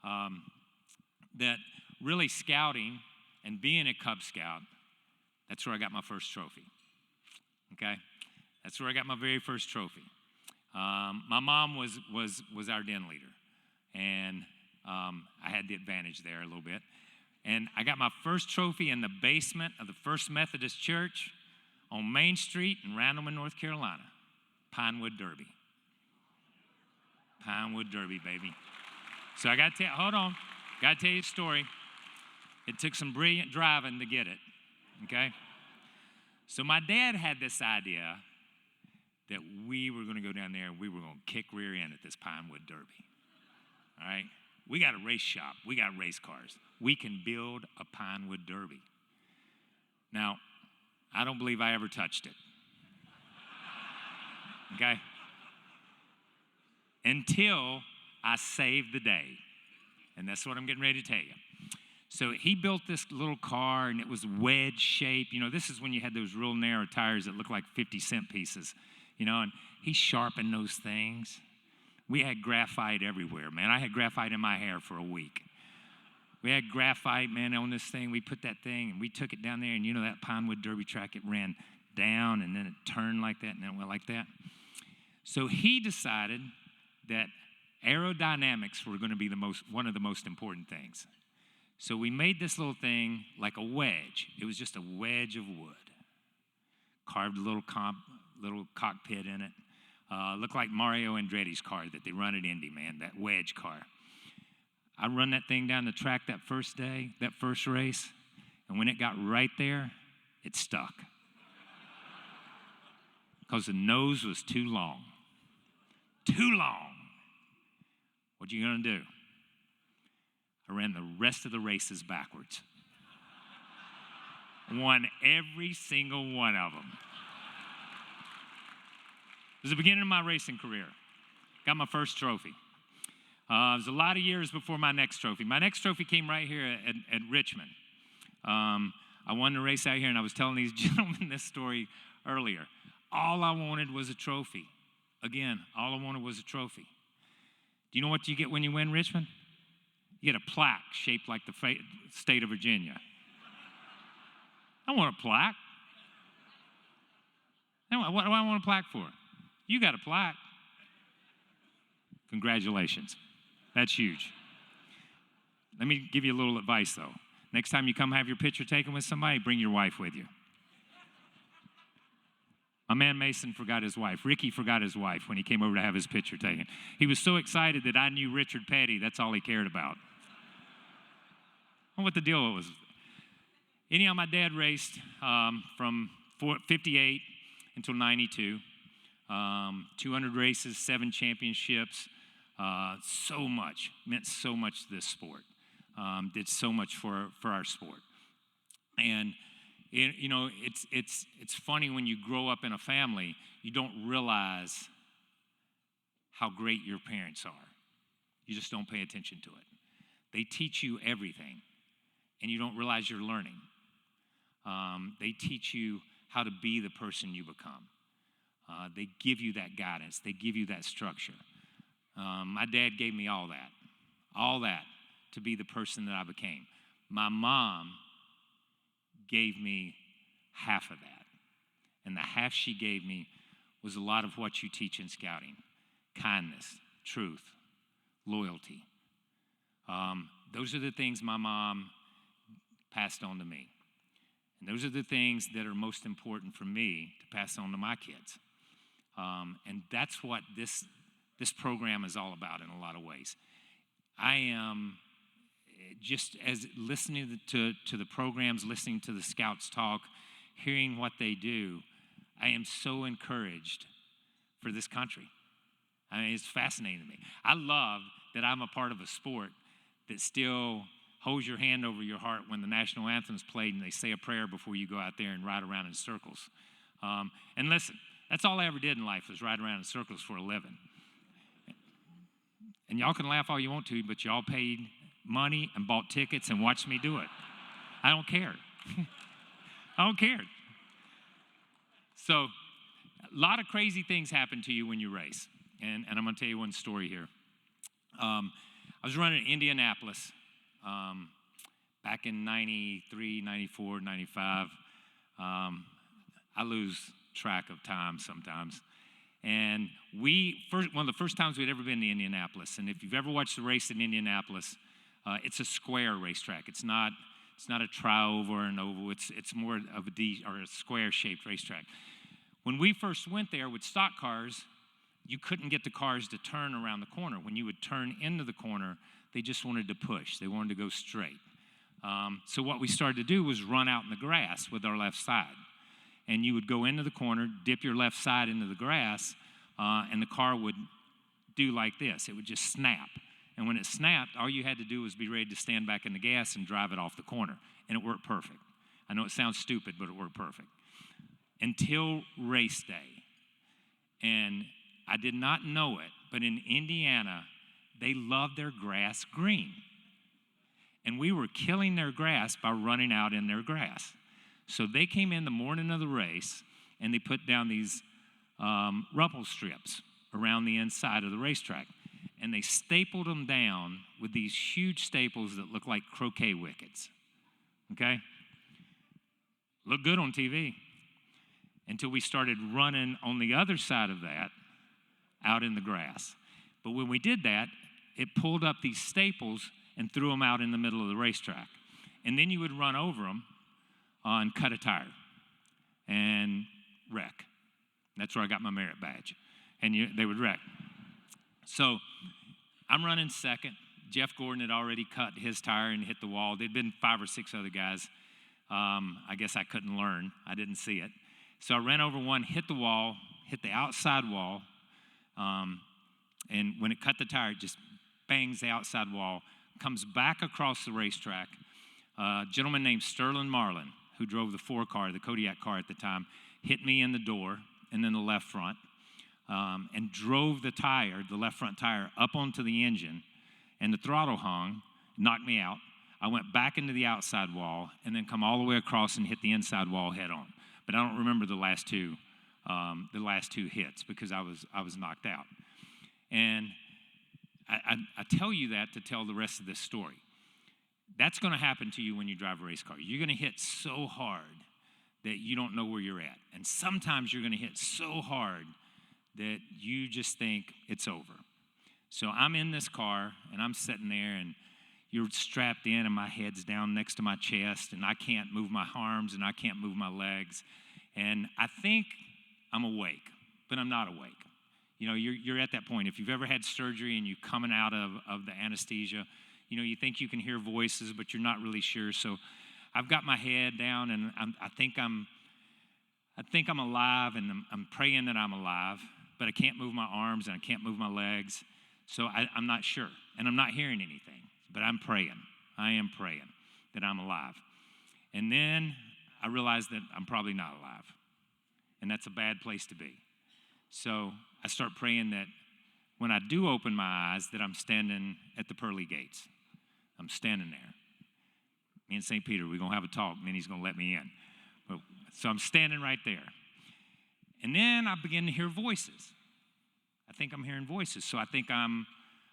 S6: that really scouting and being a Cub Scout, that's where I got my first trophy, okay? That's where I got my very first trophy. My mom was our den leader, and I had the advantage there a little bit. And I got my first trophy in the basement of the First Methodist Church on Main Street in Randleman, North Carolina, Pinewood Derby. Pinewood Derby, baby. So I got to hold on, got to tell you a story. It took some brilliant driving to get it. Okay? So my dad had this idea that we were going to go down there and we were going to kick rear end at this Pinewood Derby. All right? We got a race shop. We got race cars. We can build a Pinewood Derby. Now, I don't believe I ever touched it. Okay? Until I saved the day. And that's what I'm getting ready to tell you. So he built this little car, and it was wedge shaped. You know, this is when you had those real narrow tires that looked like 50-cent pieces, you know, and he sharpened those things. We had graphite everywhere, man. I had graphite in my hair for a week. We had graphite, man, on this thing. We put that thing, and we took it down there, and you know that Pinewood Derby track, it ran down, and then it turned like that, and then it went like that. So he decided that aerodynamics were going to be one of the most important things. So we made this little thing like a wedge. It was just a wedge of wood. Carved a little cockpit in it. Looked like Mario Andretti's car that they run at Indy, man, that wedge car. I run that thing down the track that first day, that first race, and when it got right there, it stuck. Because the nose was too long. Too long. What are you going to do? I ran the rest of the races backwards. Won every single one of them. It was the beginning of my racing career. Got my first trophy. It was a lot of years before my next trophy. My next trophy came right here at Richmond. I won the race out here, and I was telling these gentlemen this story earlier. All I wanted was a trophy. Again, all I wanted was a trophy. Do you know what you get when you win Richmond? You get a plaque shaped like the state of Virginia. I want a plaque. What do I want a plaque for? You got a plaque. Congratulations. That's huge. Let me give you a little advice, though. Next time you come have your picture taken with somebody, bring your wife with you. My man Mason forgot his wife. Ricky forgot his wife when he came over to have his picture taken. He was so excited that I knew Richard Petty. That's all he cared about. What the deal was. Anyhow, my dad raced from 58 until 92. 200 races, 7 championships. So much. Meant so much to this sport. Did so much for our sport. And it's funny when you grow up in a family, you don't realize how great your parents are. You just don't pay attention to it. They teach you everything, and you don't realize you're learning. They teach you how to be the person you become. They give you that guidance. They give you that structure. My dad gave me all that to be the person that I became. My mom gave me half of that. And the half she gave me was a lot of what you teach in scouting. Kindness, truth, loyalty. Those are the things my mom passed on to me. And those are the things that are most important for me to pass on to my kids. And that's what this program is all about in a lot of ways. I am just as listening to the programs, listening to the scouts talk, hearing what they do, I am so encouraged for this country. I mean, it's fascinating to me. I love that I'm a part of a sport that still holds your hand over your heart when the national anthem's played and they say a prayer before you go out there and ride around in circles. And listen, that's all I ever did in life was ride around in circles for a living. And y'all can laugh all you want to, but y'all paid money and bought tickets and watched me do it. I don't care. I don't care. So a lot of crazy things happen to you when you race. And I'm going to tell you one story here. I was running in Indianapolis back in 93, 94, 95. I lose track of time sometimes. And one of the first times we'd ever been to Indianapolis, and if you've ever watched the race in Indianapolis, it's a square racetrack. It's not a tri-oval or an oval. It's more of a square-shaped racetrack. When we first went there with stock cars, you couldn't get the cars to turn around the corner. When you would turn into the corner, they just wanted to push. They wanted to go straight. So what we started to do was run out in the grass with our left side. And you would go into the corner, dip your left side into the grass, and the car would do like this. It would just snap. And when it snapped, all you had to do was be ready to stand back in the gas and drive it off the corner. And it worked perfect. I know it sounds stupid, but it worked perfect. Until race day. And I did not know it, but in Indiana, they love their grass green. And we were killing their grass by running out in their grass. So they came in the morning of the race, and they put down these rumple strips around the inside of the racetrack. And they stapled them down with these huge staples that look like croquet wickets. Okay? Looked good on TV. Until we started running on the other side of that out in the grass. But when we did that, it pulled up these staples and threw them out in the middle of the racetrack. And then you would run over them and cut a tire and wreck. That's where I got my merit badge. And they would wreck. So I'm running second, Jeff Gordon had already cut his tire and hit the wall. There'd been 5 or 6 other guys. I guess I couldn't learn. I didn't see it. So I ran over one, hit the wall, hit the outside wall, and when it cut the tire, it just bangs the outside wall, comes back across the racetrack. A gentleman named Sterling Marlin, who drove the 4 car, the Kodiak car at the time, hit me in the door and then the left front, and drove the tire, the left front tire, up onto the engine, and the throttle hung, knocked me out. I went back into the outside wall and then come all the way across and hit the inside wall head on. But I don't remember the last two hits because I was knocked out. And I tell you that to tell the rest of this story. That's going to happen to you when you drive a race car. You're going to hit so hard that you don't know where you're at. And sometimes you're going to hit so hard that you just think it's over. So I'm in this car, and I'm sitting there, and you're strapped in, and my head's down next to my chest, and I can't move my arms, and I can't move my legs. And I think I'm awake, but I'm not awake. You know, you're at that point. If you've ever had surgery and you're coming out of the anesthesia, you know, you think you can hear voices, but you're not really sure. So I've got my head down, and I think I'm alive, and I'm praying that I'm alive, but I can't move my arms, and I can't move my legs. So I'm not sure, and I'm not hearing anything, but I'm praying. I am praying that I'm alive. And then I realize that I'm probably not alive, and that's a bad place to be. So I start praying that when I do open my eyes, that I'm standing at the pearly gates. I'm standing there. Me and St. Peter, we're going to have a talk, and then he's going to let me in. So I'm standing right there. And then I begin to hear voices. I think I'm hearing voices, so I think I'm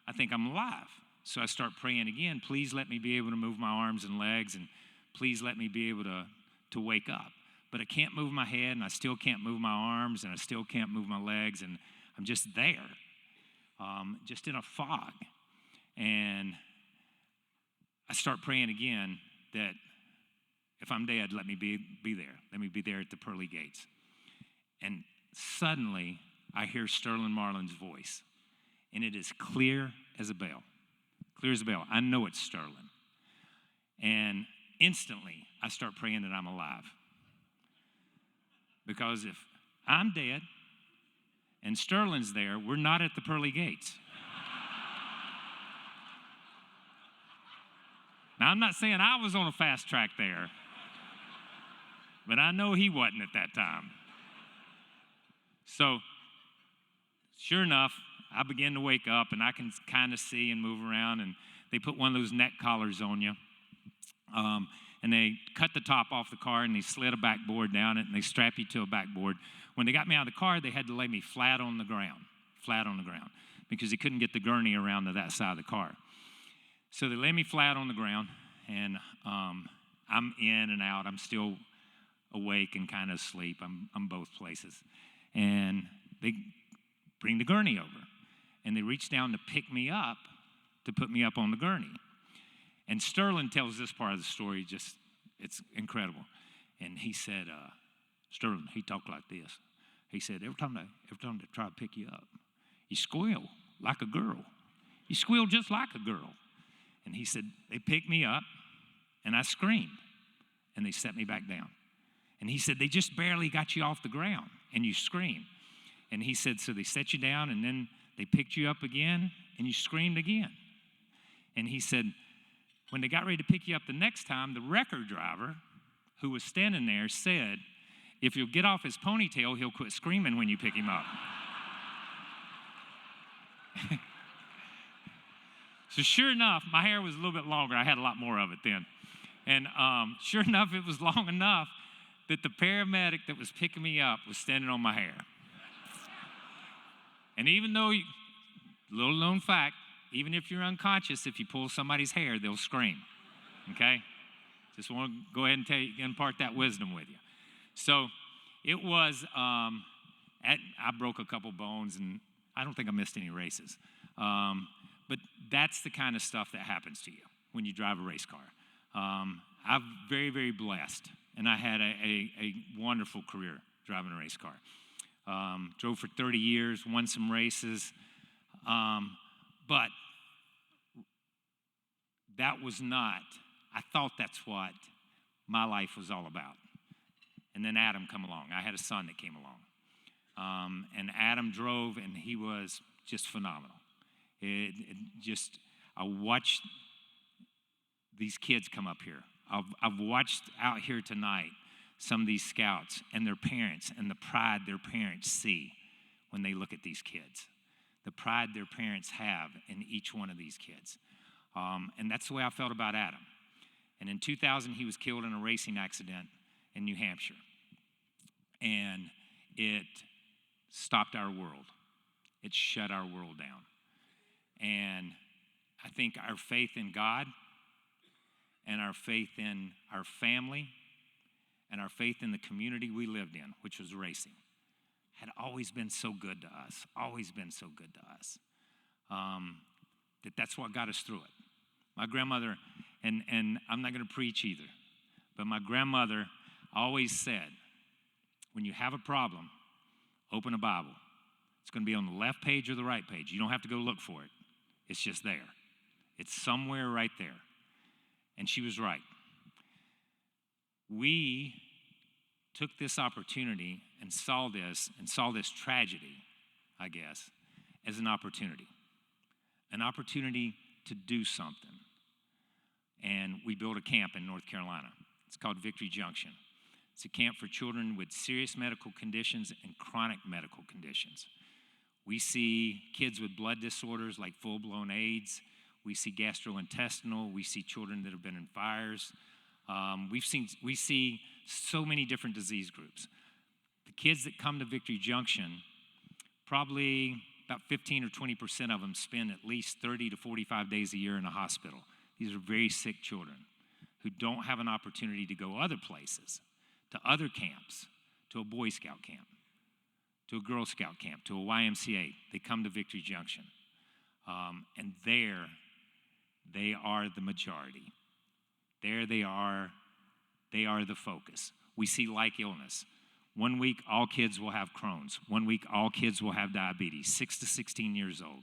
S6: alive. So I start praying again, please let me be able to move my arms and legs, and please let me be able to wake up. But I can't move my head, and I still can't move my arms, and I still can't move my legs, and I'm just there, just in a fog. And I start praying again that if I'm dead, let me be there. Let me be there at the pearly gates. And suddenly, I hear Sterling Marlin's voice, and it is clear as a bell. Clear as a bell. I know it's Sterling. And instantly, I start praying that I'm alive. Because if I'm dead and Sterling's there, we're not at the pearly gates. Now, I'm not saying I was on a fast track there, but I know he wasn't at that time. So, sure enough, I begin to wake up, and I can kind of see and move around, and they put one of those neck collars on you. And they cut the top off the car, and they slid a backboard down it, and they strap you to a backboard. When they got me out of the car, they had to lay me flat on the ground, because they couldn't get the gurney around to that side of the car. So they lay me flat on the ground, and I'm in and out. I'm still awake and kind of asleep. I'm both places. And they bring the gurney over, and they reach down to pick me up, to put me up on the gurney. And Sterling tells this part of the story, it's incredible. And he said, Sterling, he talked like this. He said, every time they try to pick you up, you squeal like a girl. You squeal just like a girl. And he said, they picked me up, and I screamed, and they set me back down. And he said, they just barely got you off the ground, and you screamed. And he said, so they set you down, and then they picked you up again, and you screamed again. And he said, when they got ready to pick you up the next time, the wrecker driver who was standing there said, if you'll get off his ponytail, he'll quit screaming when you pick him up. So sure enough, my hair was a little bit longer. I had a lot more of it then. And sure enough, it was long enough that the paramedic that was picking me up was standing on my hair. And even though, little known fact, even if you're unconscious, if you pull somebody's hair, they'll scream, okay? Just want to go ahead and impart that wisdom with you. So it was, I broke a couple bones, and I don't think I missed any races. But that's the kind of stuff that happens to you when you drive a race car. I'm very, very blessed, and I had a wonderful career driving a race car. Drove for 30 years, won some races, but that was not, I thought that's what my life was all about. And then Adam come along. I had a son that came along. And Adam drove, and he was just phenomenal. I watched these kids come up here. I've watched out here tonight some of these scouts and their parents and the pride their parents see when they look at these kids. The pride their parents have in each one of these kids. And that's the way I felt about Adam. And in 2000, he was killed in a racing accident in New Hampshire. And it stopped our world. It shut our world down. And I think our faith in God and our faith in our family and our faith in the community we lived in, which was racing, had always been so good to us, that's what got us through it. My grandmother, and I'm not going to preach either, but my grandmother always said, when you have a problem, open a Bible. It's going to be on the left page or the right page. You don't have to go look for it. It's just there. It's somewhere right there. And she was right. We took this opportunity and saw this tragedy, I guess, as an opportunity to do something. And we built a camp in North Carolina. It's called Victory Junction. It's a camp for children with serious medical conditions and chronic medical conditions. We see kids with blood disorders like full-blown AIDS. We see gastrointestinal. We see children that have been in fires. We see so many different disease groups. The kids that come to Victory Junction, probably about 15 or 20% of them spend at least 30 to 45 days a year in a hospital. These are very sick children who don't have an opportunity to go other places, to other camps, to a Boy Scout camp, to a Girl Scout camp, to a YMCA. They come to Victory Junction. And there, they are the majority. There they are the focus. We see like illness. 1 week, all kids will have Crohn's. 1 week, all kids will have diabetes, 6 to 16 years old.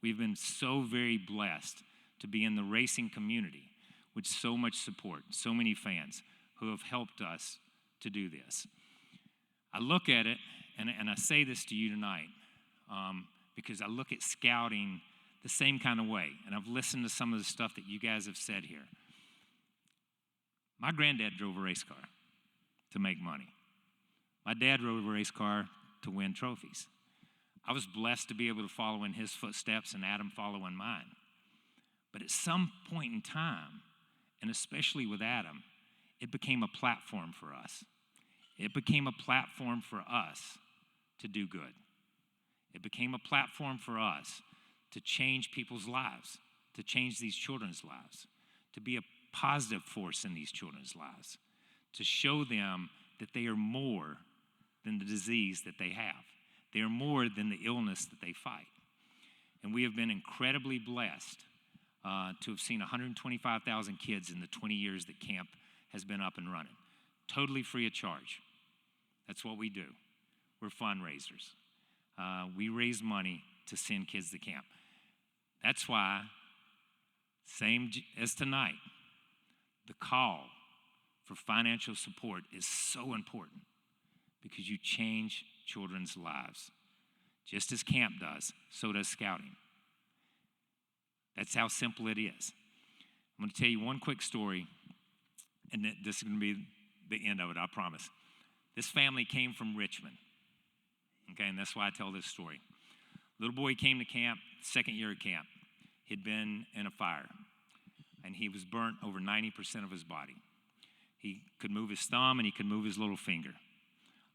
S6: We've been so very blessed to be in the racing community with so much support, so many fans who have helped us to do this. I look at it, and I say this to you tonight, because I look at scouting the same kind of way, and I've listened to some of the stuff that you guys have said here. My granddad drove a race car to make money. My dad drove a race car to win trophies. I was blessed to be able to follow in his footsteps and Adam follow in mine. But at some point in time, and especially with Adam, it became a platform for us. It became a platform for us to do good. It became a platform for us to change people's lives, to change these children's lives, to be a positive force in these children's lives, to show them that they are more than the disease that they have. They are more than the illness that they fight. And we have been incredibly blessed to have seen 125,000 kids in the 20 years that camp has been up and running, totally free of charge. That's what we do. We're fundraisers. We raise money to send kids to camp. That's why, same as tonight, the call for financial support is so important, because you change children's lives. Just as camp does, so does scouting. That's how simple it is. I'm going to tell you one quick story, and this is going to be the end of it, I promise. This family came from Richmond, okay, and that's why I tell this story. Little boy came to camp, second year of camp. He'd been in a fire, and he was burnt over 90% of his body. He could move his thumb, and he could move his little finger.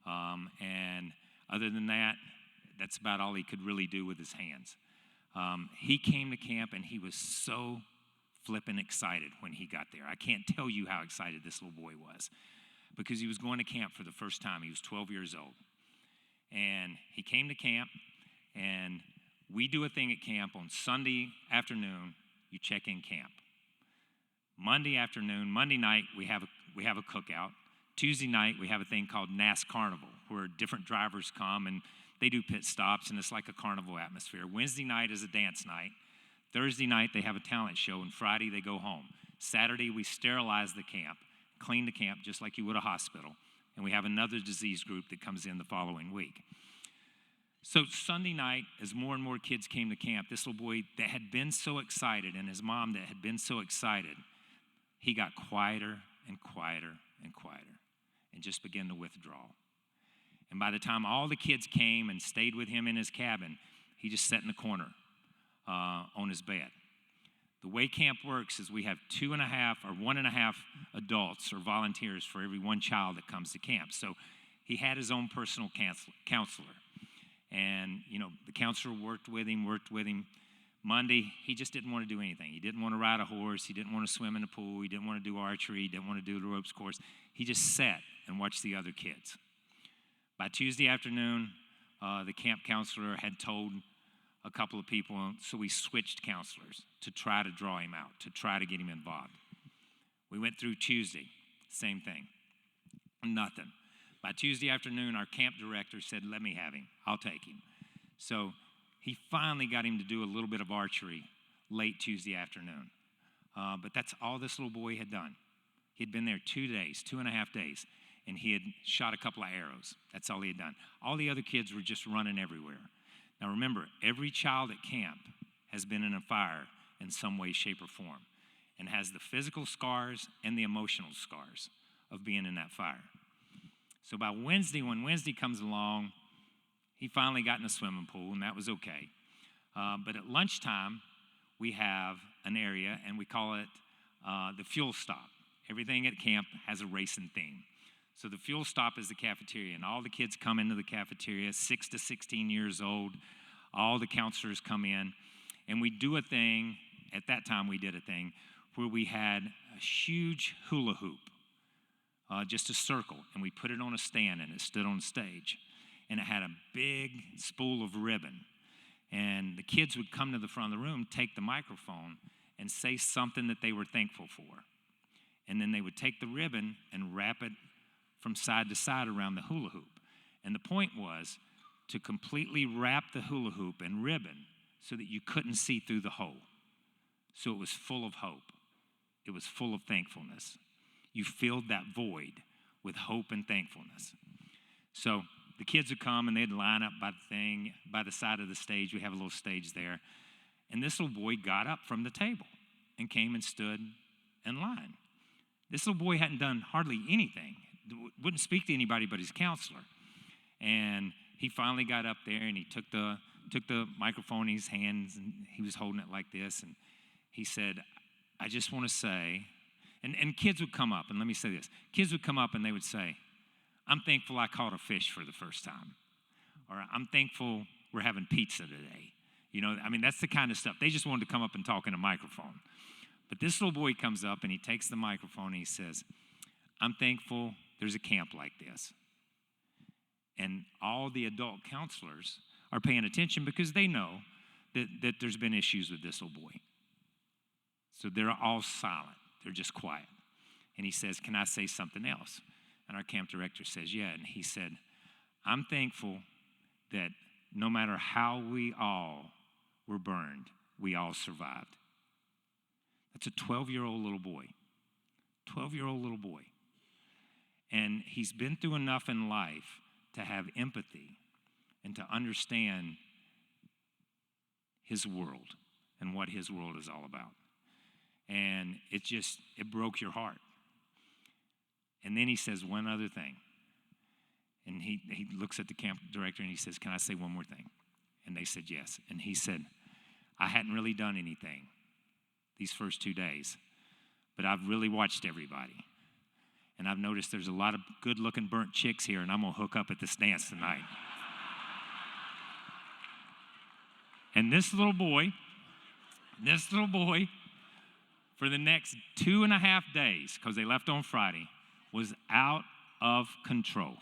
S6: And other than that, that's about all he could really do with his hands. He came to camp, and he was so flippin' excited when he got there. I can't tell you how excited this little boy was, because he was going to camp for the first time. He was 12 years old. And he came to camp, and we do a thing at camp on Sunday afternoon. You check in camp. Monday afternoon, Monday night, we have a cookout. Tuesday night, we have a thing called NAS Carnival, where different drivers come and they do pit stops, and it's like a carnival atmosphere. Wednesday night is a dance night. Thursday night, they have a talent show, and Friday, they go home. Saturday, we sterilize the camp, clean the camp just like you would a hospital, and we have another disease group that comes in the following week. So Sunday night, as more and more kids came to camp, this little boy that had been so excited and his mom that had been so excited, he got quieter and quieter and quieter and just began to withdraw. And by the time all the kids came and stayed with him in his cabin, he just sat in the corner on his bed. The way camp works is we have 1.5 adults or volunteers for every one child that comes to camp. So he had his own personal counselor. And, the counselor worked with him. Monday, he just didn't want to do anything. He didn't want to ride a horse. He didn't want to swim in the pool. He didn't want to do archery. He didn't want to do the ropes course. He just sat and watched the other kids. By Tuesday afternoon, the camp counselor had told a couple of people, so we switched counselors to try to draw him out, to try to get him involved. We went through Tuesday, same thing, nothing. By Tuesday afternoon, our camp director said, let me have him, I'll take him. So he finally got him to do a little bit of archery late Tuesday afternoon. But that's all this little boy had done. He'd been there 2.5 days, and he had shot a couple of arrows. That's all he had done. All the other kids were just running everywhere. Now remember, every child at camp has been in a fire in some way, shape, or form, and has the physical scars and the emotional scars of being in that fire. So by Wednesday, when Wednesday comes along, he finally got in a swimming pool, and that was okay. But at lunchtime, we have an area, and we call it the fuel stop. Everything at camp has a racing theme. So the fuel stop is the cafeteria, and all the kids come into the cafeteria, 6 to 16 years old. All the counselors come in, and we do a thing. At that time, we did a thing where we had a huge hula hoop, just a circle, and we put it on a stand, and it stood on stage. And it had a big spool of ribbon. And the kids would come to the front of the room, take the microphone, and say something that they were thankful for. And then they would take the ribbon and wrap it from side to side around the hula hoop. And the point was to completely wrap the hula hoop in ribbon so that you couldn't see through the hole. So it was full of hope. It was full of thankfulness. You filled that void with hope and thankfulness. So the kids would come and they'd line up by the side of the stage. We have a little stage there. And this little boy got up from the table and came and stood in line. This little boy hadn't done hardly anything. Wouldn't speak to anybody but his counselor. And he finally got up there and he took the microphone in his hands and he was holding it like this. And he said, I just want to say, and kids would come up, and let me say this. Kids would come up and they would say, I'm thankful I caught a fish for the first time. Or I'm thankful we're having pizza today. That's the kind of stuff. They just wanted to come up and talk in a microphone. But this little boy comes up and he takes the microphone and he says, I'm thankful there's a camp like this. And all the adult counselors are paying attention because they know that there's been issues with this little boy. So they're all silent. They're just quiet. And he says, can I say something else? And our camp director says, yeah. And he said, I'm thankful that no matter how we all were burned, we all survived. That's a 12-year-old little boy. 12-year-old little boy. And he's been through enough in life to have empathy and to understand his world and what his world is all about. And it broke your heart. And then he says one other thing. And he looks at the camp director and he says, can I say one more thing? And they said yes. And he said, I hadn't really done anything these first 2 days, but I've really watched everybody. And I've noticed there's a lot of good-looking burnt chicks here, and I'm going to hook up at this dance tonight. And this little boy, for the next 2.5 days, because they left on Friday, was out of control.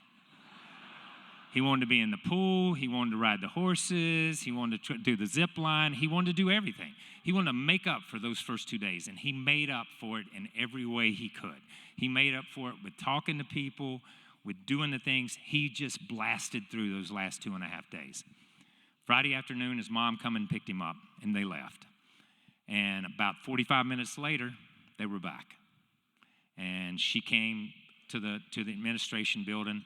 S6: He wanted to be in the pool. He wanted to ride the horses. He wanted to do the zip line. He wanted to do everything. He wanted to make up for those first 2 days, and he made up for it in every way he could. He made up for it with talking to people, with doing the things. He just blasted through those last 2.5 days. Friday afternoon, his mom come and picked him up, and they left. And about 45 minutes later, they were back. And she came to the administration building,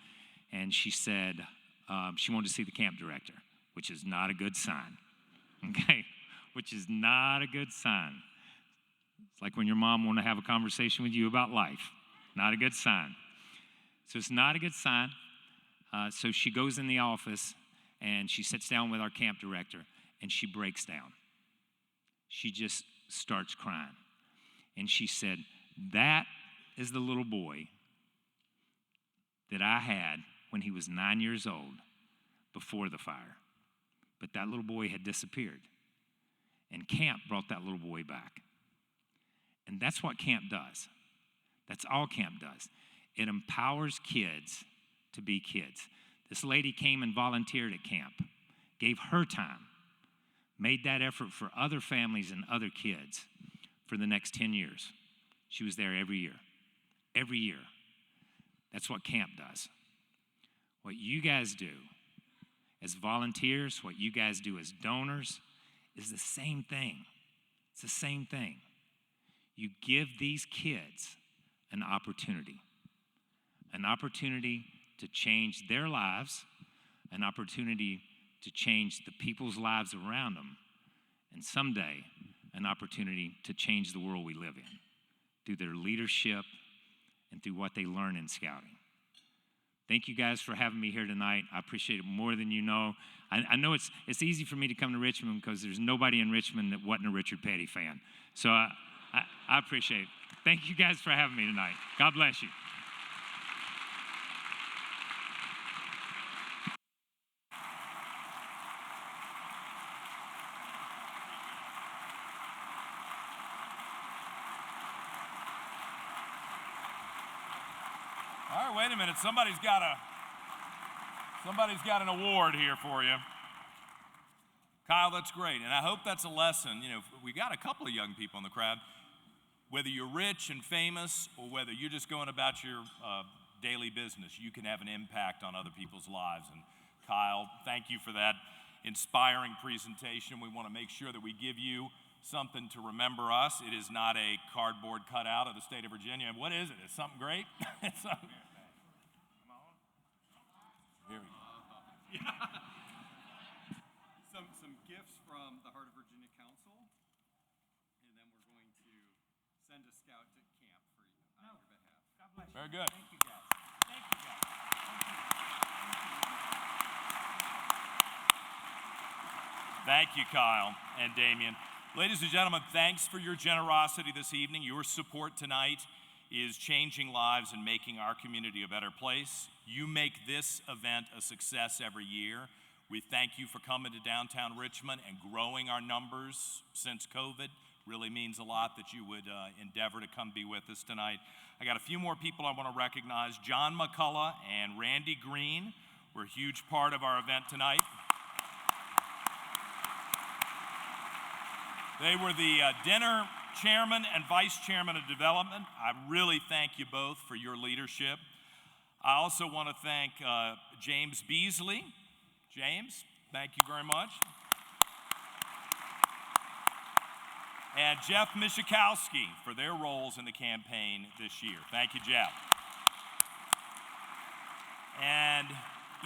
S6: and she said she wanted to see the camp director, which is not a good sign, okay? Which is not a good sign. It's like when your mom wants to have a conversation with you about life. Not a good sign. So it's not a good sign. So she goes in the office, and she sits down with our camp director, and she breaks down. She just starts crying. And she said, that is the little boy that I had when he was 9 years old before the fire. But that little boy had disappeared. And camp brought that little boy back. And that's what camp does. That's all camp does. It empowers kids to be kids. This lady came and volunteered at camp, gave her time, made that effort for other families and other kids for the next 10 years. She was there every year. Every year. That's what camp does. What you guys do as volunteers, what you guys do as donors, is the same thing. It's the same thing. You give these kids an opportunity to change their lives, an opportunity to change the people's lives around them, and someday an opportunity to change the world we live in through their leadership and through what they learn in scouting. Thank you guys for having me here tonight. I appreciate it more than you know. I know it's easy for me to come to Richmond because there's nobody in Richmond that wasn't a Richard Petty fan. So I appreciate it. Thank you guys for having me tonight. God bless you.
S1: All right, wait a minute. Somebody's got an award here for you. Kyle, that's great. And I hope that's a lesson. You know, we got a couple of young people in the crowd. Whether you're rich and famous or whether you're just going about your daily business, you can have an impact on other people's lives. And Kyle, thank you for that inspiring presentation. We want to make sure that we give you something to remember us. It is not a cardboard cutout of the state of Virginia. What is it? It's something great? It's something. Here we go.
S3: Some gifts from the Heart of Virginia Council, and then we're going to send a scout to camp for you on your behalf.
S5: God bless you.
S1: Very good.
S5: Thank you, guys. Thank you, guys.
S1: Thank you, Kyle and Damien. Ladies and gentlemen, thanks for your generosity this evening. Your support tonight is changing lives and making our community a better place. You make this event a success every year. We thank you for coming to downtown Richmond and growing our numbers since COVID. Really means a lot that you would endeavor to come be with us tonight. I got a few more people I want to recognize. John McCullough and Randy Green were a huge part of our event tonight. They were the dinner chairman and vice chairman of development. I really thank you both for your leadership. I also want to thank James Beasley. James, thank you very much. And Jeff Mishakowski for their roles in the campaign this year. Thank you, Jeff. And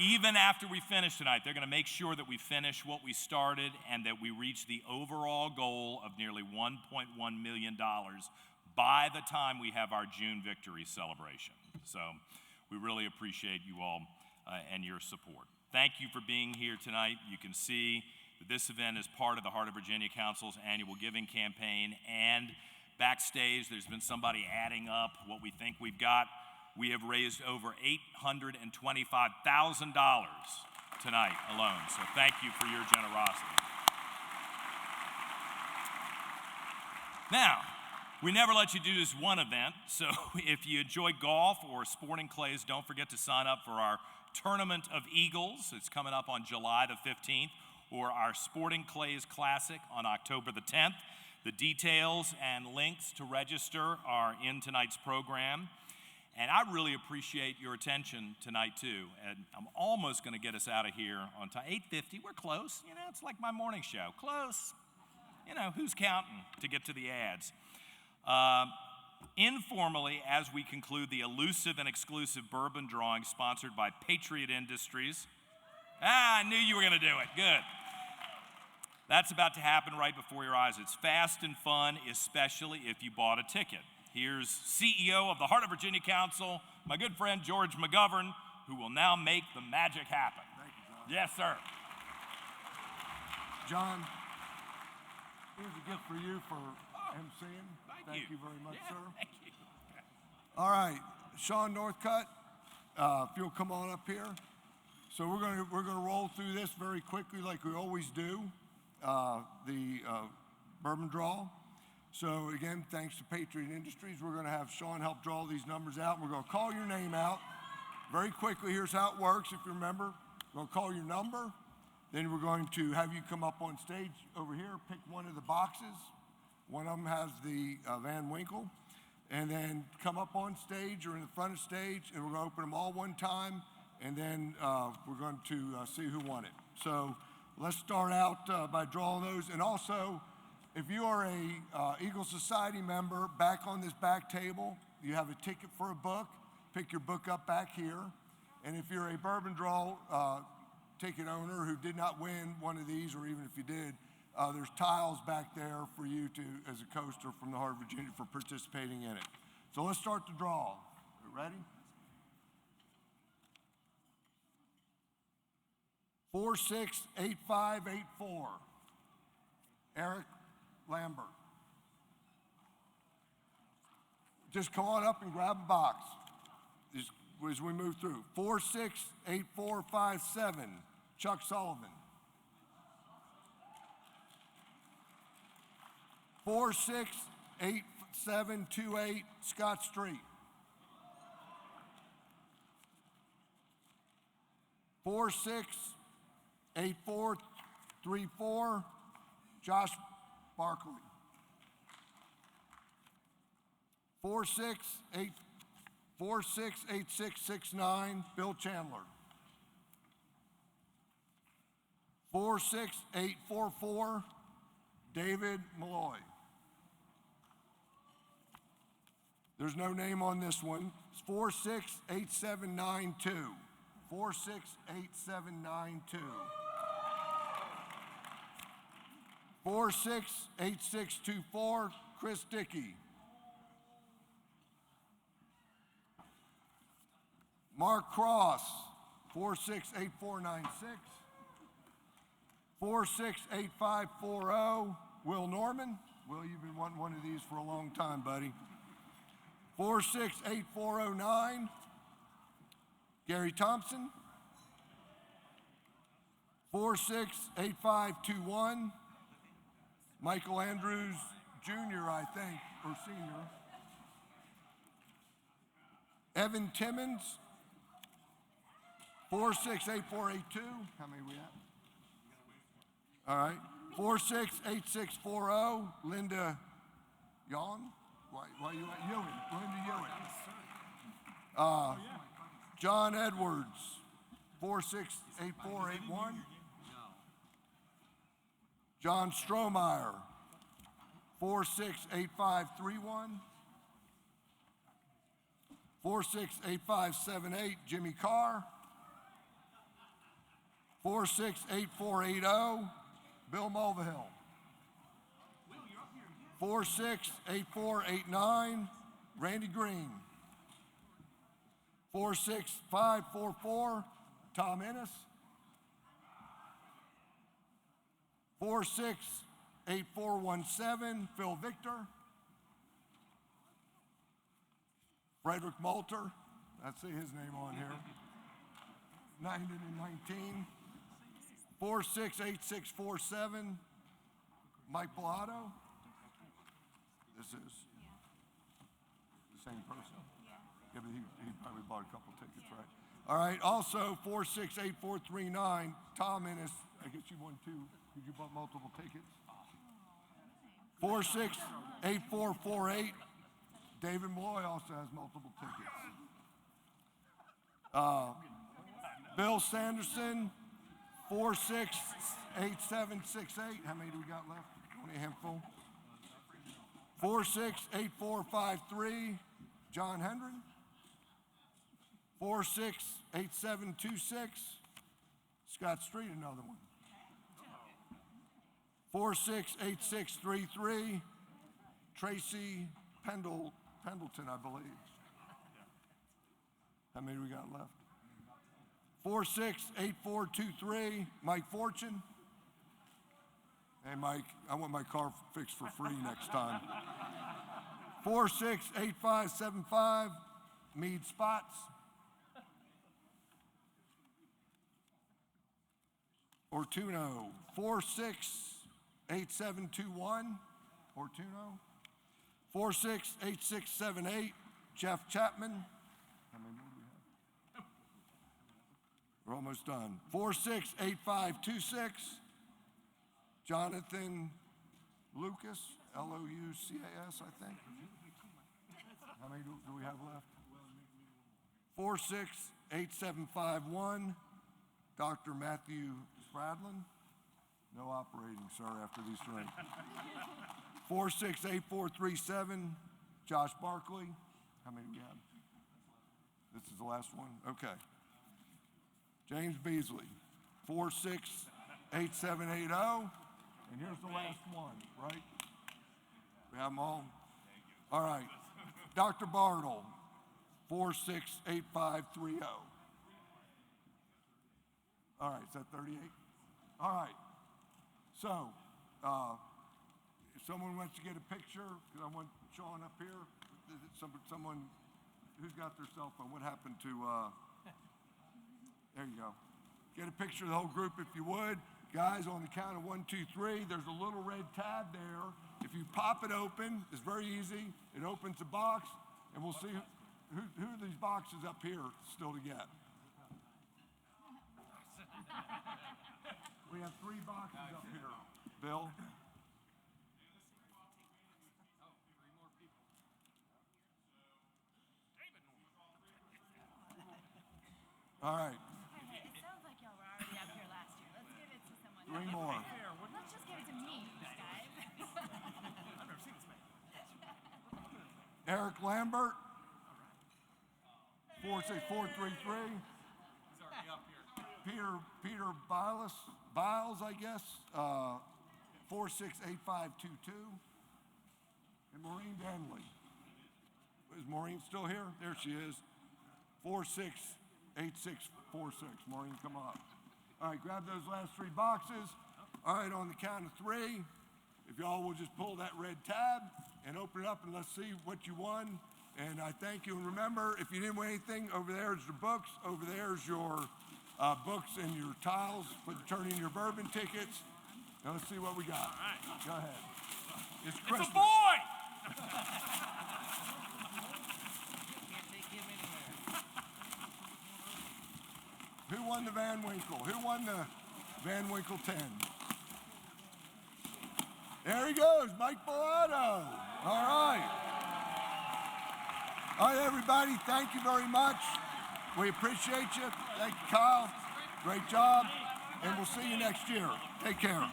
S1: even after we finish tonight, they're going to make sure that we finish what we started and that we reach the overall goal of nearly $1.1 million by the time we have our June victory celebration. So we really appreciate you all and your support. Thank you for being here tonight. You can see that this event is part of the Heart of Virginia Council's annual giving campaign, and backstage there's been somebody adding up what we think we've got. We have raised over $825,000 tonight alone, so thank you for your generosity. Now, we never let you do this one event, so if you enjoy golf or sporting clays, don't forget to sign up for our Tournament of Eagles. It's coming up on July the 15th, or our Sporting Clays Classic on October the 10th. The details and links to register are in tonight's program. And I really appreciate your attention tonight, too. And I'm almost going to get us out of here on time. 8:50, we're close. You know, it's like my morning show. Close. you know, who's counting to get to the ads? Informally, as we conclude the elusive and exclusive bourbon drawing sponsored by Patriot Industries. I knew you were going to do it. Good. That's about to happen right before your eyes. It's fast and fun, especially if you bought a ticket. Here's CEO of the Heart of Virginia Council, my good friend George McGovern, who will now make the magic happen.
S7: Thank you, John.
S1: Yes, sir.
S7: John, here's a gift for you for emceeing. Thank you very much, sir.
S1: Thank you.
S7: All right, Sean Northcutt, if you'll come on up here. So we're gonna roll through this very quickly, like we always do. The bourbon draw. So again, thanks to Patriot Industries, we're gonna have Sean help draw these numbers out. We're gonna call your name out very quickly. Here's how it works. If you remember, we're gonna call your number. Then we're going to have you come up on stage over here, pick one of the boxes. One of them has the Van Winkle. And then come up on stage or in the front of stage, and we're going to open them all one time, and then we're going to see who won it. So let's start out by drawing those. And also, if you are a Eagle Society member, back on this back table, you have a ticket for a book. Pick your book up back here. And if you're a bourbon draw ticket owner who did not win one of these, or even if you did, there's tiles back there for you to, as a coaster from the Heart of Virginia, for participating in it. So let's start the draw. Ready? 468584. Eric Lambert. Just come on up and grab a box as we move through. 468457. Chuck Sullivan. 468728 Scott Street. 468434 Josh Barkley. 468669 Bill Chandler. 46844 David Malloy. There's no name on this one. It's 468792. 468792. 468624 Chris Dickey. Mark Cross. 468496. 468540 Will Norman. Will, you've been wanting one of these for a long time, buddy. 468409 Gary Thompson. 468521 Michael Andrews Jr., I think, or Senior. Evan Timmons. 468482. How many we at? All right. 468640 Linda Yawn. Why you at Ewing? Linda Ewing. John Edwards. 468481. John Strohmeyer. 468531. 468578 Jimmy Carr. 468480 Bill Mulvihill. 468489 Randy Green. 46544 Tom Ennis. 468417 Phil Victor. Frederick Malter. I see his name on here. 919. 468647 Mike Bellato. This is the same person? Yeah, but he probably bought a couple tickets, right? All right, also 468439 Tom Ennis. I guess you won two. Did you bought multiple tickets? 468448 David Malloy also has multiple tickets. Bill Sanderson. 468768. How many do we got left? 28? me a handful. 468453, John Hendren. 468726, Scott Street, another one. 468633, Tracy Pendleton, I believe. How many we got left? 468423, Mike Fortune. Hey, Mike, I want my car fixed for free next time. 468575, Mead Spots. Ortuno, 468721, Ortuno. 468678, Jeff Chapman. How many more do we have? We're almost done. 468526, Jonathan Lucas, Loucas, I think. How many do we have left? 468751, Dr. Matthew Spradlin. No operating, sir, after these three. 468437, Josh Barkley. How many do we have? This is the last one? Okay. James Beasley, 468780. And here's the last one, right? We have them all? All right. Dr. Bartle, 468530. All right, is that 38? All right. So, if someone wants to get a picture, because I want Sean up here, someone who's got their cell phone, what happened to, there you go. Get a picture of the whole group if you would. Guys, on the count of 1, 2, 3, there's a little red tab there. If you pop it open, it's very easy. It opens a box, and we'll see who are these boxes up here still to get. We have 3 boxes up here. Bill? All right.
S8: It sounds like y'all were already up here last year. Let's give it to someone
S7: 3
S8: else.
S7: more.
S8: Let's just give it to me, guys.
S1: I've never seen this man.
S7: Eric Lambert, 46433. Peter Biles, I guess, 468522. And Maureen Denley. Is Maureen still here? There she is. 468646. Maureen, come up. All right, grab those last 3 boxes. All right, on the count of 3, if y'all will just pull that red tab and open it up and let's see what you won. And I thank you. And remember, if you didn't win anything, over there is your books. Over there is your books and your tiles for turning your bourbon tickets. Now let's see what we got.
S1: All right.
S7: Go ahead. It's
S1: It's
S7: Christmas.
S1: a boy!
S7: Who won the Van Winkle? Who won the Van Winkle 10? There he goes, Mike Bellato. All right. All right, everybody, thank you very much. We appreciate you. Thank you, Kyle. Great job. And we'll see you next year. Take care.